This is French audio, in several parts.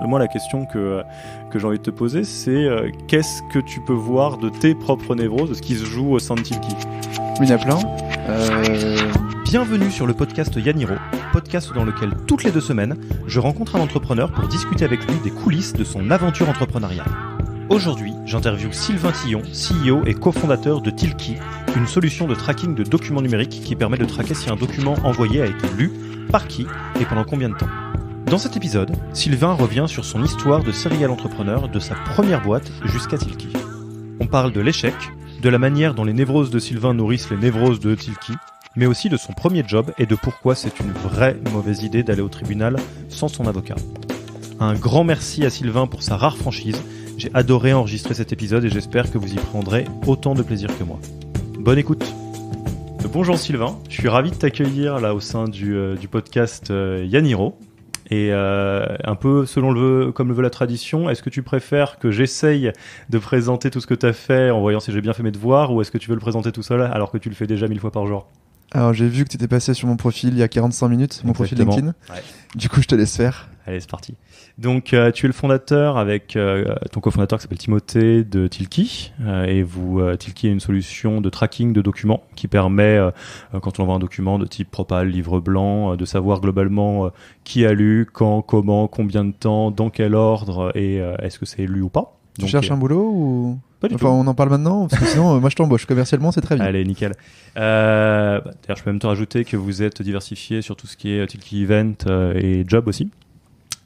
Moi, la question que j'ai envie de te poser, c'est qu'est-ce que tu peux voir de tes propres névroses, de ce qui se joue au sein de Tilki ? Il y en a plein. Bienvenue sur le podcast Yaniro, podcast dans lequel toutes les 2 semaines, je rencontre un entrepreneur pour discuter avec lui des coulisses de son aventure entrepreneuriale. Aujourd'hui, j'interviewe Sylvain Tillon, CEO et cofondateur de Tilki, une solution de tracking de documents numériques qui permet de traquer si un document envoyé a été lu, par qui et pendant combien de temps. Dans cet épisode, Sylvain revient sur son histoire de serial entrepreneur de sa première boîte jusqu'à Tilki. On parle de l'échec, de la manière dont les névroses de Sylvain nourrissent les névroses de Tilki, mais aussi de son premier job et de pourquoi c'est une vraie mauvaise idée d'aller au tribunal sans son avocat. Un grand merci à Sylvain pour sa rare franchise. J'ai adoré enregistrer cet épisode et j'espère que vous y prendrez autant de plaisir que moi. Bonne écoute. Bonjour Sylvain, je suis ravi de t'accueillir là au sein du podcast Yaniro. Et un peu comme le veut la tradition, est-ce que tu préfères que j'essaye de présenter tout ce que tu as fait en voyant si j'ai bien fait mes devoirs, ou est-ce que tu veux le présenter tout seul alors que tu le fais déjà 1000 fois par jour ? Alors j'ai vu que tu étais passé sur mon profil il y a 45 minutes, mon profil LinkedIn. Ouais. Du coup je te laisse faire. Allez, c'est parti. Donc tu es le fondateur avec ton cofondateur qui s'appelle Timothée de Tilki. Tilki est une solution de tracking de documents qui permet, quand on envoie un document de type Propal, livre blanc, de savoir globalement qui a lu, quand, comment, combien de temps, dans quel ordre et est-ce que c'est lu ou pas. Tu cherches un boulot ou... Pas du tout. On en parle maintenant parce que sinon moi je t'embauche. Commercialement c'est très bien. Allez, nickel. D'ailleurs, je peux même te rajouter que vous êtes diversifié sur tout ce qui est Tilki Event et Job aussi.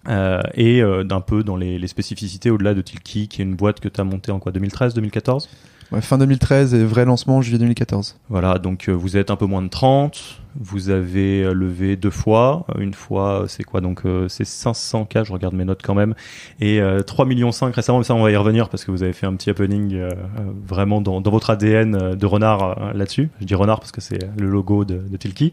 Et d'un peu dans les spécificités au-delà de Tilki, qui est une boîte que tu as montée en 2013, 2014 ? Ouais, fin 2013 et vrai lancement juillet 2014. Voilà, donc vous êtes un peu moins de 30, vous avez levé 2 fois, une fois c'est quoi, donc c'est 500K, je regarde mes notes quand même, et 3,5 millions récemment, mais ça on va y revenir parce que vous avez fait un petit happening vraiment dans votre ADN de renard là-dessus. Je dis renard parce que c'est le logo de Tilki.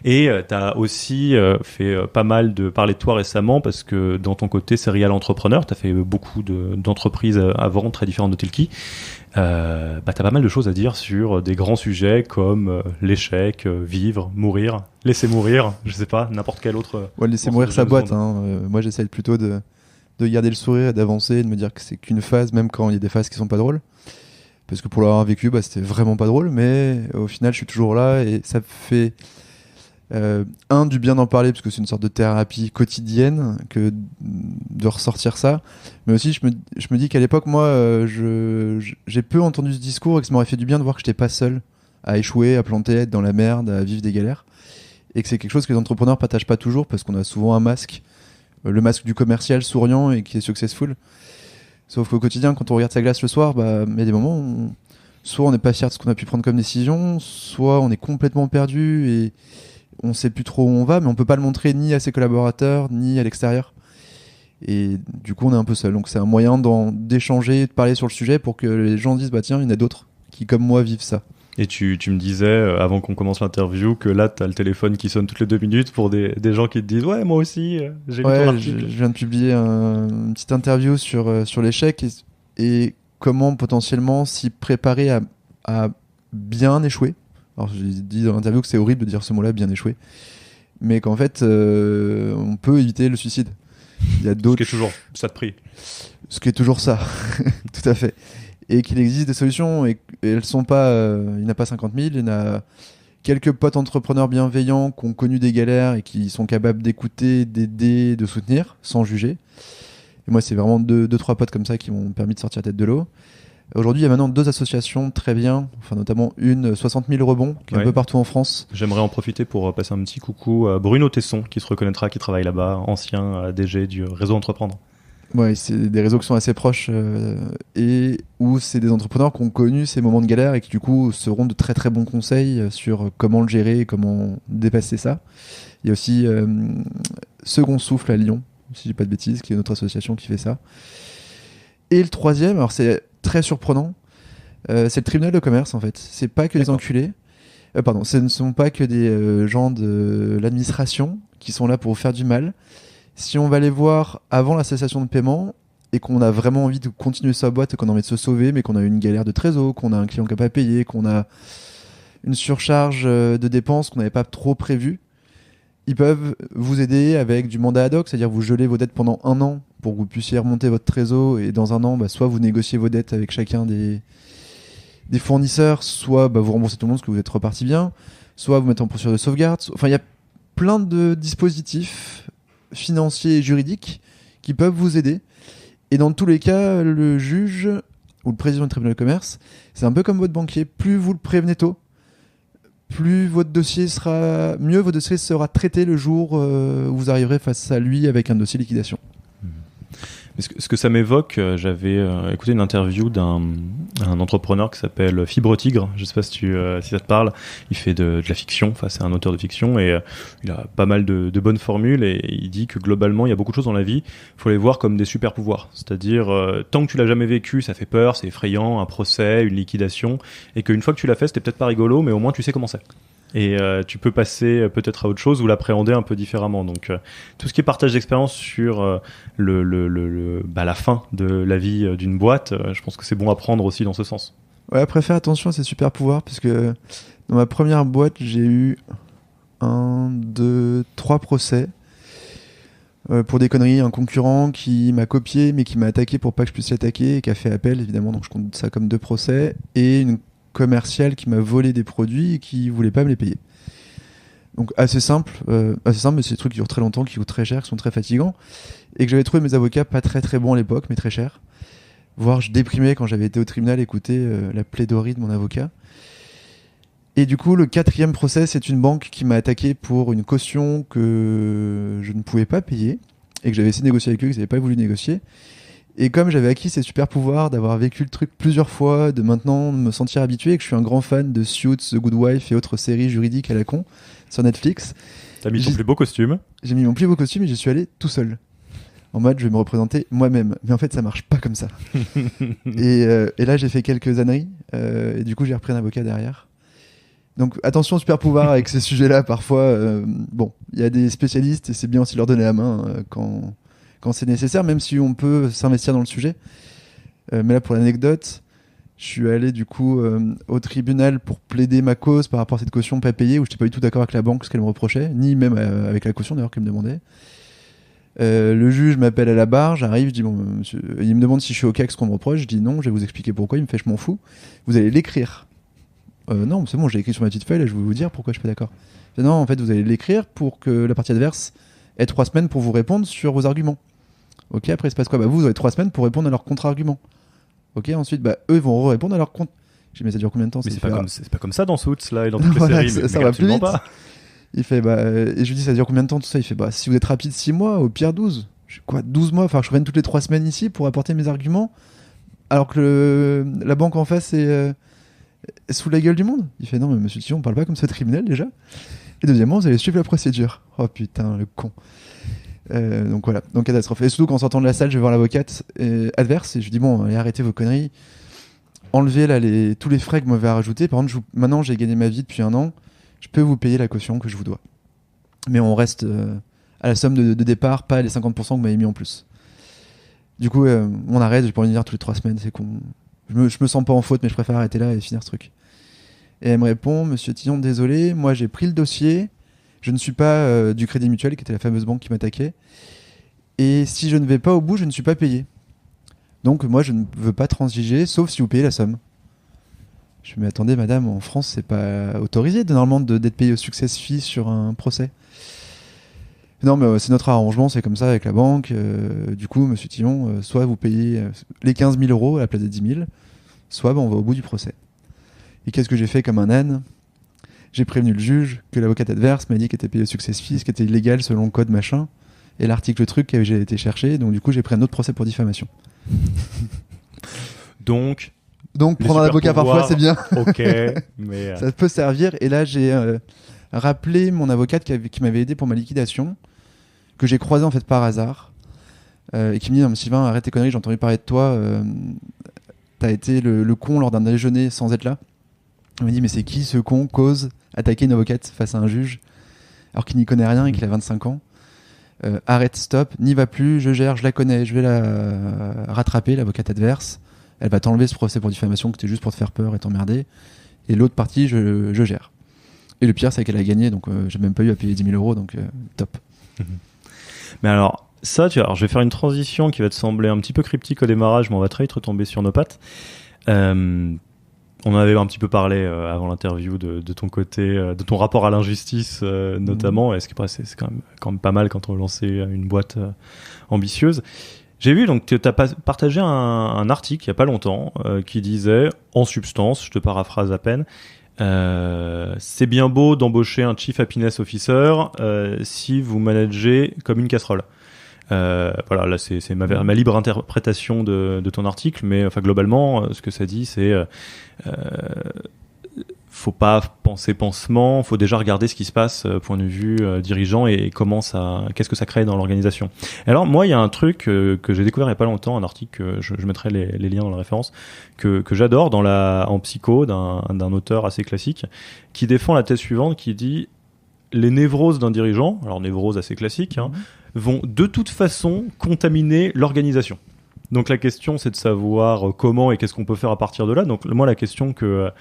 Et tu as aussi fait pas mal de parler de toi récemment parce que dans ton côté serial entrepreneur, tu as fait beaucoup d'entreprises avant, très différentes de Tilki. T'as pas mal de choses à dire sur des grands sujets comme l'échec, vivre, mourir, laisser mourir, je sais pas, n'importe quel autre. Ouais, laisser mourir sa boîte. Moi j'essaie plutôt de garder le sourire et d'avancer et de me dire que c'est qu'une phase, même quand il y a des phases qui sont pas drôles. Parce que pour l'avoir vécu, c'était vraiment pas drôle, mais au final je suis toujours là et ça fait du bien d'en parler parce que c'est une sorte de thérapie quotidienne que de ressortir ça, mais aussi je me dis qu'à l'époque moi j'ai peu entendu ce discours et que ça m'aurait fait du bien de voir que j'étais pas seul à échouer, à planter, à être dans la merde, à vivre des galères, et que c'est quelque chose que les entrepreneurs partagent pas toujours parce qu'on a souvent un masque, le masque du commercial souriant et qui est successful, sauf qu'au quotidien quand on regarde sa glace le soir, il y a des moments où soit on n'est pas fier de ce qu'on a pu prendre comme décision, soit on est complètement perdu et on sait plus trop où on va, mais on peut pas le montrer ni à ses collaborateurs, ni à l'extérieur. Et du coup, on est un peu seul. Donc c'est un moyen d'échanger, de parler sur le sujet pour que les gens disent, tiens, il y en a d'autres qui, comme moi, vivent ça. Et tu me disais, avant qu'on commence l'interview, que là, t'as le téléphone qui sonne toutes les 2 minutes pour des gens qui te disent, ouais, moi aussi, j'ai lu ton article. Je viens de publier une petite interview sur l'échec et comment potentiellement s'y préparer à bien échouer. Alors j'ai dit dans l'interview que c'est horrible de dire ce mot-là, bien échoué, mais qu'en fait on peut éviter le suicide. Il y a d'autres... Ce qui est toujours ça de prix. Ce qui est toujours ça, tout à fait. Et qu'il existe des solutions et elles sont pas... il n'y en a pas 50 000, il y en a quelques potes entrepreneurs bienveillants qui ont connu des galères et qui sont capables d'écouter, d'aider, de soutenir sans juger. Et moi c'est vraiment 2-3 potes comme ça qui m'ont permis de sortir la tête de l'eau. Aujourd'hui, il y a maintenant 2 associations très bien, notamment une 60 000 rebonds, qui est un peu partout en France. J'aimerais en profiter pour passer un petit coucou à Bruno Tesson, qui se reconnaîtra, qui travaille là-bas, ancien DG du réseau Entreprendre. Ouais, c'est des réseaux qui sont assez proches et où c'est des entrepreneurs qui ont connu ces moments de galère et qui du coup seront de très très bons conseils sur comment le gérer, comment dépasser ça. Il y a aussi Second Souffle à Lyon, si je dis pas de bêtises, qui est une autre association qui fait ça. Et le troisième, alors c'est très surprenant, c'est le tribunal de commerce en fait. C'est pas que des enculés. Ce ne sont pas que des gens de l'administration qui sont là pour faire du mal. Si on va les voir avant la cessation de paiement et qu'on a vraiment envie de continuer sa boîte et qu'on a envie de se sauver, mais qu'on a eu une galère de trésor, qu'on a un client qui n'a pas payé, qu'on a une surcharge de dépenses qu'on n'avait pas trop prévue, ils peuvent vous aider avec du mandat ad hoc, c'est-à-dire vous gelez vos dettes pendant 1 an pour que vous puissiez remonter votre trésor et dans un an, soit vous négociez vos dettes avec chacun des fournisseurs, soit vous remboursez tout le monde parce que vous êtes reparti bien, soit vous mettez en procédure de sauvegarde. Enfin, il y a plein de dispositifs financiers et juridiques qui peuvent vous aider. Et dans tous les cas, le juge ou le président du tribunal de commerce, c'est un peu comme votre banquier. Plus vous le prévenez tôt, plus votre dossier sera traité le jour où vous arriverez face à lui avec un dossier liquidation. Ce que ça m'évoque, j'avais écouté une interview d'un entrepreneur qui s'appelle Fibre Tigre. Je sais pas si ça te parle. Il fait de la fiction. Enfin, c'est un auteur de fiction et il a pas mal de bonnes formules et il dit que globalement, il y a beaucoup de choses dans la vie. Il faut les voir comme des super pouvoirs. C'est-à-dire, tant que tu l'as jamais vécu, ça fait peur, c'est effrayant, un procès, une liquidation, et qu'une fois que tu l'as fait, c'était peut-être pas rigolo, mais au moins tu sais comment c'est. Et tu peux passer peut-être à autre chose ou l'appréhender un peu différemment. Donc tout ce qui est partage d'expérience sur la fin de la vie d'une boîte, je pense que c'est bon à prendre aussi dans ce sens. Ouais, après faire attention à ces super pouvoirs, parce que dans ma première boîte, j'ai eu 1, 2, 3 procès pour des conneries. Un concurrent qui m'a copié mais qui m'a attaqué pour pas que je puisse l'attaquer et qui a fait appel évidemment, donc je compte ça comme 2 procès, et une commercial qui m'a volé des produits et qui voulait pas me les payer. Donc assez simple, mais c'est des trucs qui durent très longtemps, qui coûtent très cher, qui sont très fatigants, et que j'avais trouvé mes avocats pas très très bons à l'époque, mais très chers. Voire je déprimais quand j'avais été au tribunal écouter la plaidoirie de mon avocat. Et du coup, le 4e procès, c'est une banque qui m'a attaqué pour une caution que je ne pouvais pas payer et que j'avais essayé de négocier avec eux, qu'ils n'avaient pas voulu négocier. Et comme j'avais acquis ces super pouvoirs, d'avoir vécu le truc plusieurs fois, de maintenant me sentir habitué, et que je suis un grand fan de Suits, The Good Wife et autres séries juridiques à la con sur Netflix. T'as mis ton plus beau costume. J'ai mis mon plus beau costume et j'y suis allé tout seul. En mode, je vais me représenter moi-même. Mais en fait, ça marche pas comme ça. et là, j'ai fait quelques âneries. Et du coup, j'ai repris un avocat derrière. Donc, attention, super pouvoir avec ces sujets-là. Parfois, il y a des spécialistes et c'est bien aussi de leur donner la main quand c'est nécessaire, même si on peut s'investir dans le sujet. Mais là, pour l'anecdote, je suis allé du coup au tribunal pour plaider ma cause par rapport à cette caution pas payée, où je n'étais pas du tout d'accord avec la banque, ce qu'elle me reprochait, ni même avec la caution d'ailleurs qu'elle me demandait. Le juge m'appelle à la barre, j'arrive, je dis bon, monsieur, il me demande si je suis OK avec ce qu'on me reproche, je dis non, je vais vous expliquer pourquoi. Il me fait je m'en fous, vous allez l'écrire. Non, c'est bon, j'ai écrit sur ma petite feuille, là, je vais vous dire pourquoi je suis pas d'accord. Je dis, non, en fait, vous allez l'écrire pour que la partie adverse ait 3 semaines pour vous répondre sur vos arguments. Ok, après il se passe quoi? Vous avez 3 semaines pour répondre à leurs contre-arguments. Ok, ensuite, eux vont répondre à leurs contre. J'ai dit mais ça dure combien de temps? Mais c'est pas comme ça dans Suits là et dans toutes les séries. Ça va plus vite. Pas. Il fait et je lui dis ça dure combien de temps tout ça? Il fait si vous êtes rapide 6 mois, au pire 12. Je dis quoi, 12 mois? Enfin, je reviens toutes les 3 semaines ici pour apporter mes arguments, alors que la banque en face est sous la gueule du monde. Il fait non mais monsieur Tillon, on parle pas comme ça de criminel déjà. Et deuxièmement, vous allez suivre la procédure. Oh putain, le con. Donc voilà, donc catastrophe. Et surtout qu'en sortant de la salle, je vais voir l'avocate adverse et je lui dis bon, allez, arrêtez vos conneries, enlevez là tous les frais que vous m'avez rajoutés. Par contre, maintenant j'ai gagné ma vie depuis 1 an, je peux vous payer la caution que je vous dois. Mais on reste à la somme de départ, pas les 50% que vous m'avez mis en plus. Du coup, on arrête, j'ai pas envie de dire toutes les 3 semaines, c'est con. Je me sens pas en faute, mais je préfère arrêter là et finir ce truc. Et elle me répond, monsieur Tillon, désolé, moi j'ai pris le dossier. Je ne suis pas du Crédit Mutuel, qui était la fameuse banque qui m'attaquait. Et si je ne vais pas au bout, je ne suis pas payé. Donc moi, je ne veux pas transiger, sauf si vous payez la somme. Je me dis, attendez, madame, en France, c'est pas autorisé normalement d'être payé au success fee sur un procès. Non, mais c'est notre arrangement, c'est comme ça avec la banque. Du coup, monsieur Tillon, soit vous payez les 15 000 euros à la place des 10 000, soit on va au bout du procès. Et qu'est-ce que j'ai fait comme un âne? J'ai prévenu le juge que l'avocate adverse m'a dit qu'elle était payée au success fee, ce qui était illégal selon le code machin, et l'article truc que j'ai été chercher, donc du coup j'ai pris un autre procès pour diffamation. Donc prendre un avocat parfois c'est bien. Ok, mais ça peut servir. Et là j'ai rappelé mon avocate qui m'avait aidé pour ma liquidation, que j'ai croisé en fait par hasard, et qui me dit non mais Sylvain, arrête tes conneries, j'ai entendu parler de toi, t'as été le con lors d'un déjeuner sans être là. Il m'a dit mais c'est qui ce con cause attaquer une avocate face à un juge alors qu'il n'y connaît rien et qu'il a 25 ans? Arrête, stop, n'y va plus, je gère, je la connais, je vais la rattraper, l'avocate adverse, elle va t'enlever ce procès pour diffamation qui était juste pour te faire peur et t'emmerder, et l'autre partie je gère. Et le pire c'est qu'elle a gagné, donc j'ai même pas eu à payer 10 000 euros, donc top. Mais alors ça, alors je vais faire une transition qui va te sembler un petit peu cryptique au démarrage, mais on va très vite retomber sur nos pattes. On avait un petit peu parlé avant l'interview de ton côté, de ton rapport à l'injustice notamment. Est-ce que c'est quand même pas mal quand on lançait une boîte ambitieuse. J'ai vu donc tu as partagé un article il y a pas longtemps qui disait, en substance, je te paraphrase à peine, c'est bien beau d'embaucher un Chief Happiness Officer si vous managez comme une casserole. Voilà, là c'est ma libre interprétation de ton article, mais enfin globalement, ce que ça dit, c'est faut pas penser pansement, faut déjà regarder ce qui se passe point de vue dirigeant et qu'est-ce que ça crée dans l'organisation. Alors moi, il y a un truc que j'ai découvert il y a pas longtemps, un article que je mettrai les liens dans la référence, que j'adore en psycho d'un auteur assez classique, qui défend la thèse suivante, qui dit les névroses d'un dirigeant, alors névrose assez classique, vont de toute façon contaminer l'organisation. Donc la question, c'est de savoir comment et qu'est-ce qu'on peut faire à partir de là. Donc moi, la question que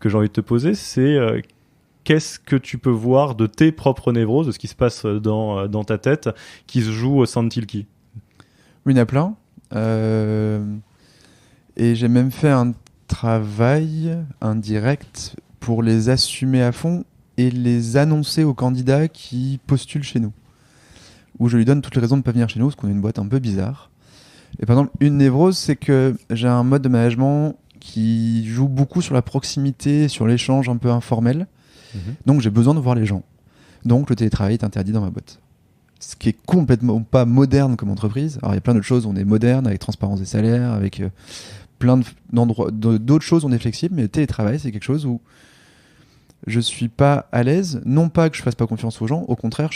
j'ai envie de te poser, c'est qu'est-ce que tu peux voir de tes propres névroses, de ce qui se passe dans ta tête, qui se joue au sein de Tilki? Il y en a plein. Et j'ai même fait un travail indirect pour les assumer à fond et les annoncer aux candidats qui postulent chez nous. Où je lui donne toutes les raisons de ne pas venir chez nous, parce qu'on est une boîte un peu bizarre. Et par exemple, une névrose, c'est que j'ai un mode de management qui joue beaucoup sur la proximité, sur l'échange un peu informel. Donc j'ai besoin de voir les gens. Donc le télétravail est interdit dans ma boîte. Ce qui est complètement pas moderne comme entreprise. Alors il y a plein d'autres choses, on est moderne, avec transparence des salaires, avec plein d'endroits, d'autres choses, on est flexible, mais le télétravail, c'est quelque chose où je suis pas à l'aise, non pas que je fasse pas confiance aux gens, au contraire,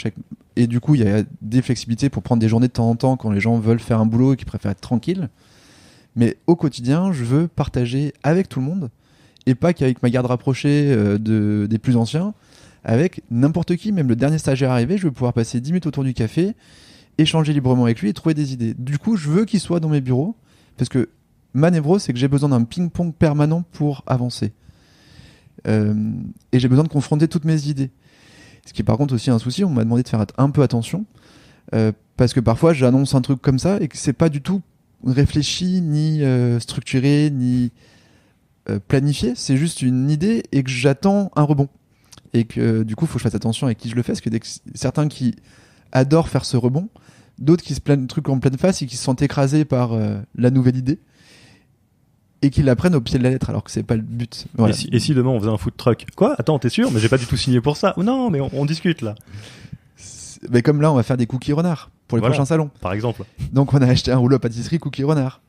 et du coup il y a des flexibilités pour prendre des journées de temps en temps quand les gens veulent faire un boulot et qu'ils préfèrent être tranquilles, mais au quotidien je veux partager avec tout le monde et pas qu'avec ma garde rapprochée des plus anciens, avec n'importe qui, même le dernier stagiaire arrivé, je veux pouvoir passer 10 minutes autour du café, échanger librement avec lui et trouver des idées. Du coup je veux qu'il soit dans mes bureaux, parce que ma névrose, c'est que j'ai besoin d'un ping-pong permanent pour avancer. Et j'ai besoin de confronter toutes mes idées. Ce qui est par contre aussi un souci, on m'a demandé de faire un peu attention, parce que parfois j'annonce un truc comme ça et que c'est pas du tout réfléchi, ni structuré, ni planifié, c'est juste une idée et que j'attends un rebond. Et que du coup, il faut que je fasse attention avec qui je le fais, parce que certains qui adorent faire ce rebond, d'autres qui se plaignent de trucs en pleine face et qui se sentent écrasés par la nouvelle idée, et qu'ils la prennent au pied de la lettre, alors que c'est pas le but. Voilà. Et si demain on faisait un food truck? Quoi? Attends, t'es sûr? Mais j'ai pas du tout signé pour ça. Ou non, mais on discute là. Mais comme là, on va faire des cookies renards pour les prochains salons. Par exemple. Donc on a acheté un rouleau à pâtisserie cookies renards.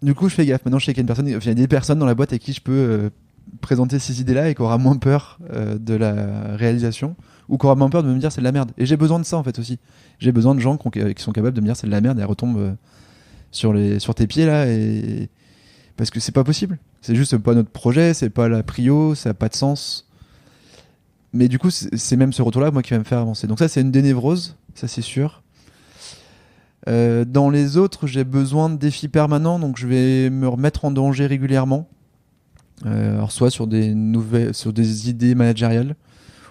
Du coup, je fais gaffe. Maintenant, je sais qu'il y a des personnes dans la boîte avec qui je peux présenter ces idées-là et qui aura moins peur de la réalisation, ou qui aura moins peur de me dire c'est de la merde. Et j'ai besoin de ça en fait aussi. J'ai besoin de gens qui sont capables de me dire c'est de la merde et elle retombe sur tes pieds là, et parce que c'est pas possible, c'est juste pas notre projet, c'est pas la prio, ça a pas de sens. Mais du coup c'est même ce retour là moi qui va me faire avancer. Donc ça c'est une des névroses, ça c'est sûr. Dans les autres, j'ai besoin de défis permanents, donc je vais me remettre en danger régulièrement, alors soit sur des idées managériales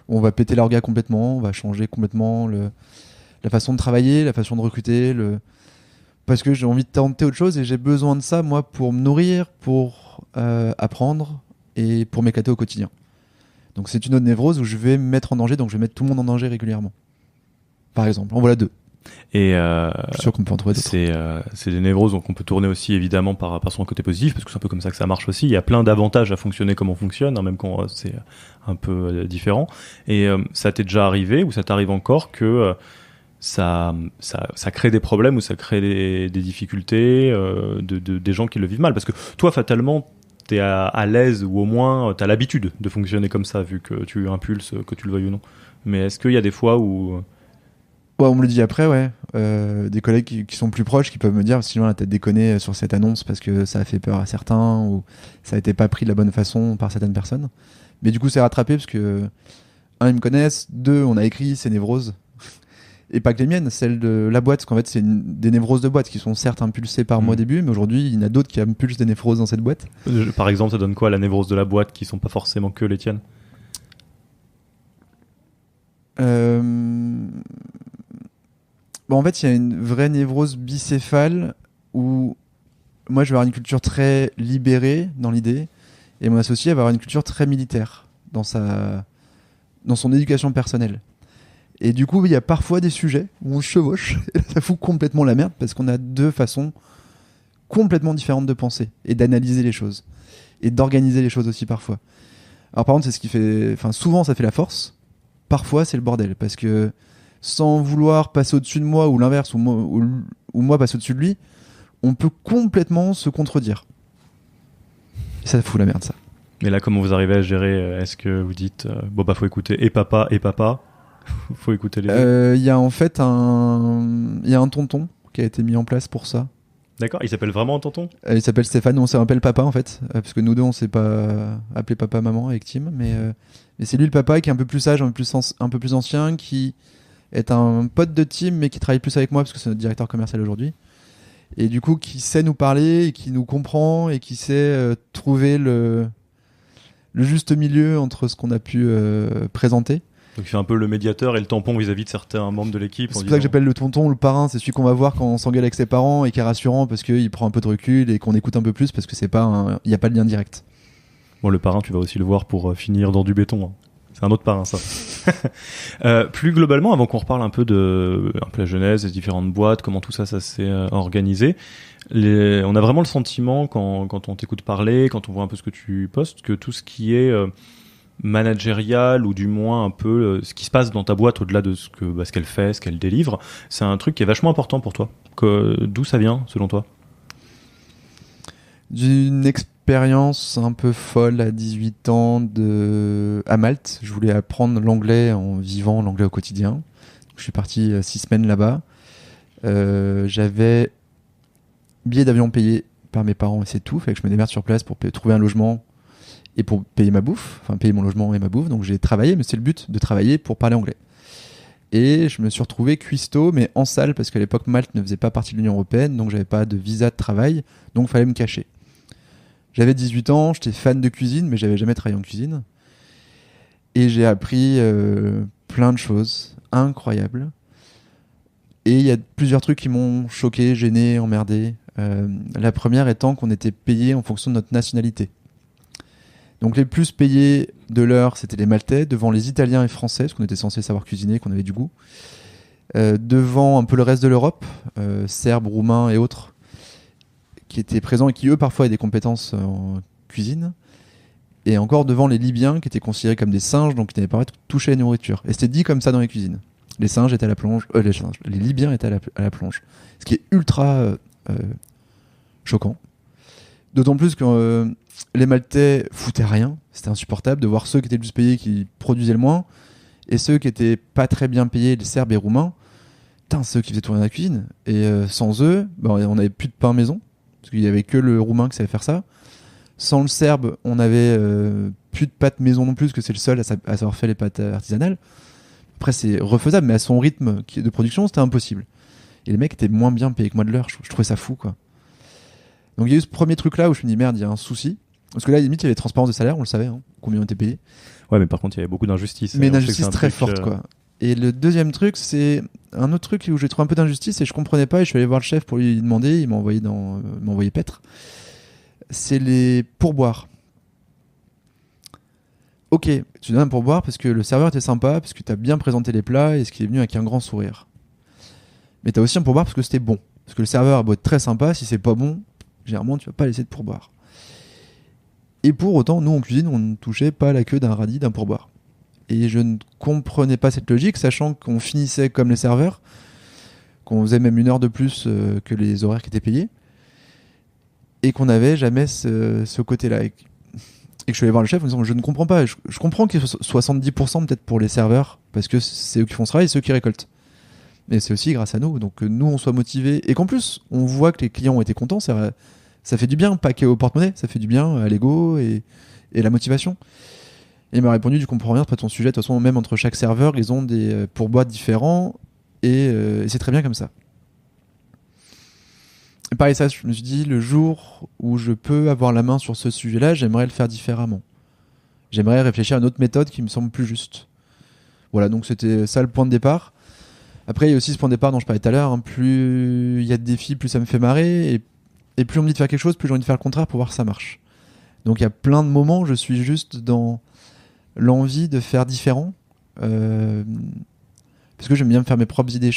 où on va péter l'orga complètement, on va changer complètement la façon de travailler, la façon de recruter, parce que j'ai envie de tenter autre chose et j'ai besoin de ça, moi, pour me nourrir, pour apprendre et pour m'éclater au quotidien. Donc c'est une autre névrose où je vais me mettre en danger, donc je vais mettre tout le monde en danger régulièrement. Par exemple, en voilà deux. Et je suis sûr qu'on peut en trouver d'autres. C'est des névroses donc on peut tourner aussi évidemment par son côté positif, parce que c'est un peu comme ça que ça marche aussi. Il y a plein d'avantages à fonctionner comme on fonctionne, hein, même quand c'est un peu différent. Et ça t'est déjà arrivé ou ça t'arrive encore que ça crée des problèmes ou ça crée des difficultés des gens qui le vivent mal, parce que toi fatalement t'es à l'aise, ou au moins t'as l'habitude de fonctionner comme ça vu que tu impulses, que tu le veuilles ou non. Mais est-ce qu'il y a des fois où Ouais, on me le dit après, ouais. Des collègues qui sont plus proches qui peuvent me dire sinon la tête déconné sur cette annonce parce que ça a fait peur à certains ou ça a été pas pris de la bonne façon par certaines personnes. Mais du coup c'est rattrapé parce que ils me connaissent, 2 on a écrit ces névroses. Et pas que les miennes, celles de la boîte, parce qu'en fait c'est des névroses de boîte qui sont certes impulsées par moi au début, mais aujourd'hui il y en a d'autres qui impulsent des névroses dans cette boîte. Par exemple, ça donne quoi la névrose de la boîte qui sont pas forcément que les tiennes? Bon, en fait, il y a une vraie névrose bicéphale où moi, je vais avoir une culture très libérée dans l'idée, et mon associé va avoir une culture très militaire dans son éducation personnelle. Et du coup, il y a parfois des sujets où on chevauche, et ça fout complètement la merde, parce qu'on a deux façons complètement différentes de penser, et d'analyser les choses, et d'organiser les choses aussi parfois. Alors par contre, c'est ce qui fait... Enfin, souvent, ça fait la force, parfois, c'est le bordel, parce que sans vouloir passer au-dessus de moi, ou l'inverse, ou moi passer au-dessus de lui, on peut complètement se contredire. Et ça fout la merde, ça. Mais là, comment vous arrivez à gérer? Est-ce que vous dites, bon bah faut écouter et papa, faut écouter les deux? Il y a en fait il y a un tonton qui a été mis en place pour ça. D'accord, il s'appelle vraiment tonton? Il s'appelle Stéphane, on s'appelle papa en fait, parce que nous deux on s'est pas appelé papa maman avec Tim, mais c'est lui le papa qui est un peu plus sage, un peu plus ancien, qui est un pote de Tim mais qui travaille plus avec moi parce que c'est notre directeur commercial aujourd'hui. Et du coup, qui sait nous parler, et qui nous comprend, et qui sait trouver le juste milieu entre ce qu'on a pu présenter. Donc il fait un peu le médiateur et le tampon vis-à-vis de certains membres de l'équipe. C'est pour ça que j'appelle le tonton, le parrain, c'est celui qu'on va voir quand on s'engueule avec ses parents et qui est rassurant parce qu'il prend un peu de recul et qu'on écoute un peu plus parce que il n'y a pas de lien direct. Bon, le parrain, tu vas aussi le voir pour finir dans du béton. Hein. C'est un autre parrain, ça. Plus globalement, avant qu'on reparle un peu de la genèse, des différentes boîtes, comment tout ça s'est organisé, on a vraiment le sentiment, quand on t'écoute parler, quand on voit un peu ce que tu postes, que tout ce qui est managérial, ou du moins un peu ce qui se passe dans ta boîte, au-delà de ce qu'elle fait, ce qu'elle délivre, c'est un truc qui est vachement important pour toi. D'où ça vient, selon toi? D'une expérience un peu folle à 18 ans à Malte. Je voulais apprendre l'anglais en vivant l'anglais au quotidien. Je suis parti 6 semaines là-bas. J'avais billet d'avion payé par mes parents et c'est tout. Fait que je me démerde sur place pour trouver un logement et pour payer ma bouffe. Enfin, payer mon logement et ma bouffe. Donc j'ai travaillé, mais c'est le but de travailler pour parler anglais. Et je me suis retrouvé cuistot, mais en salle, parce qu'à l'époque, Malte ne faisait pas partie de l'Union Européenne, donc j'avais pas de visa de travail, donc il fallait me cacher. J'avais 18 ans, j'étais fan de cuisine, mais j'avais jamais travaillé en cuisine. Et j'ai appris plein de choses incroyables. Et il y a plusieurs trucs qui m'ont choqué, gêné, emmerdé. La première étant qu'on était payé en fonction de notre nationalité. Donc les plus payés de l'heure, c'était les Maltais, devant les Italiens et Français, parce qu'on était censé savoir cuisiner, qu'on avait du goût. Devant un peu le reste de l'Europe, Serbes, Roumains et autres, qui étaient présents et qui, eux, parfois, avaient des compétences en cuisine. Et encore devant les Libyens, qui étaient considérés comme des singes, donc qui n'avaient pas le droit de toucher à la nourriture. Et c'était dit comme ça dans les cuisines. Les singes étaient à la plonge, les Libyens étaient à la plonge. Ce qui est ultra choquant. D'autant plus que les Maltais foutaient rien. C'était insupportable de voir ceux qui étaient le plus payés qui produisaient le moins, et ceux qui étaient pas très bien payés, les Serbes et Roumains, ceux qui faisaient tourner la cuisine. Et sans eux, on n'avait plus de pain maison. Parce qu'il n'y avait que le Roumain qui savait faire ça. Sans le Serbe, on avait plus de pâtes maison non plus, parce que c'est le seul à savoir faire les pâtes artisanales. Après, c'est refaisable, mais à son rythme de production, c'était impossible. Et les mecs étaient moins bien payés que moi de l'heure. Je trouvais ça fou, quoi. Donc il y a eu ce premier truc-là où je me dis, merde, il y a un souci. Parce que là, limite, il y avait transparence de salaire, on le savait, hein, combien on était payé. Ouais, mais par contre, il y avait beaucoup d'injustice. Mais une injustice très forte, quoi. Et le deuxième truc, c'est un autre truc où j'ai trouvé un peu d'injustice et je comprenais pas et je suis allé voir le chef pour lui demander, il m'a envoyé paître. C'est les pourboires. Ok, tu donnes un pourboire parce que le serveur était sympa, parce que tu as bien présenté les plats et ce qui est venu avec un grand sourire. Mais tu as aussi un pourboire parce que c'était bon. Parce que le serveur a beau être très sympa, si c'est pas bon, généralement tu vas pas laisser de pourboire. Et pour autant, nous en cuisine, on ne touchait pas la queue d'un radis d'un pourboire. Et je ne comprenais pas cette logique, sachant qu'on finissait comme les serveurs, qu'on faisait même 1 heure de plus que les horaires qui étaient payés, et qu'on n'avait jamais ce côté-là. Et que je suis allé voir le chef en disant, je ne comprends pas, je comprends qu'il y ait 70% peut-être pour les serveurs, parce que c'est eux qui font ce travail et c'est eux qui récoltent. Mais c'est aussi grâce à nous, donc que nous on soit motivés, et qu'en plus on voit que les clients ont été contents, ça fait du bien, pas qu'au porte-monnaie, ça fait du bien à l'ego et la motivation. Et il m'a répondu, tu comprends rien, c'est pas ton sujet, de toute façon même entre chaque serveur ils ont des pourboires différents et c'est très bien comme ça. Et pareil, ça, je me suis dit, le jour où je peux avoir la main sur ce sujet-là, j'aimerais le faire différemment. J'aimerais réfléchir à une autre méthode qui me semble plus juste. Voilà, donc c'était ça le point de départ. Après, il y a aussi ce point de départ dont je parlais tout à l'heure. Hein, plus il y a de défis, plus ça me fait marrer. Et plus on me dit de faire quelque chose, plus j'ai envie de faire le contraire pour voir si ça marche. Donc il y a plein de moments où je suis juste dans l'envie de faire différent. Parce que j'aime bien me faire mes propres idées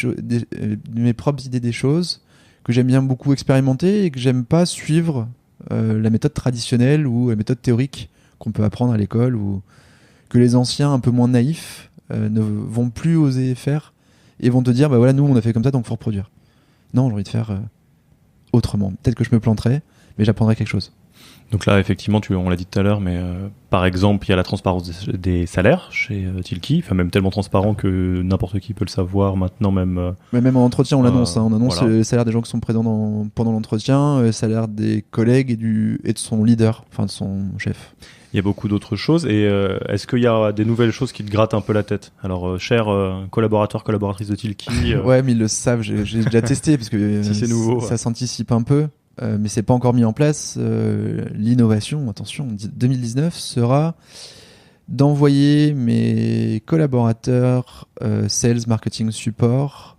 des choses, que j'aime bien beaucoup expérimenter et que j'aime pas suivre la méthode traditionnelle ou la méthode théorique qu'on peut apprendre à l'école ou que les anciens un peu moins naïfs ne vont plus oser faire et vont te dire bah voilà, nous on a fait comme ça donc faut reproduire. Non, j'ai envie de faire autrement. Peut-être que je me planterai, mais j'apprendrai quelque chose. Donc là, effectivement, on l'a dit tout à l'heure, mais par exemple, il y a la transparence des salaires chez Tilki, enfin même tellement transparent que n'importe qui peut le savoir maintenant même. Mais même en entretien, on l'annonce. On annonce voilà. le salaire des gens qui sont présents pendant l'entretien, le salaire des collègues et de son leader, enfin de son chef. Il y a beaucoup d'autres choses. Et est-ce qu'il y a des nouvelles choses qui te grattent un peu la tête? Alors, chers collaborateurs, collaboratrices de Tilki. Ouais, mais ils le savent. J'ai déjà testé parce que si c'est nouveau, ça s'anticipe un peu. Mais c'est pas encore mis en place. L'innovation, attention, 2019 sera d'envoyer mes collaborateurs sales, marketing, support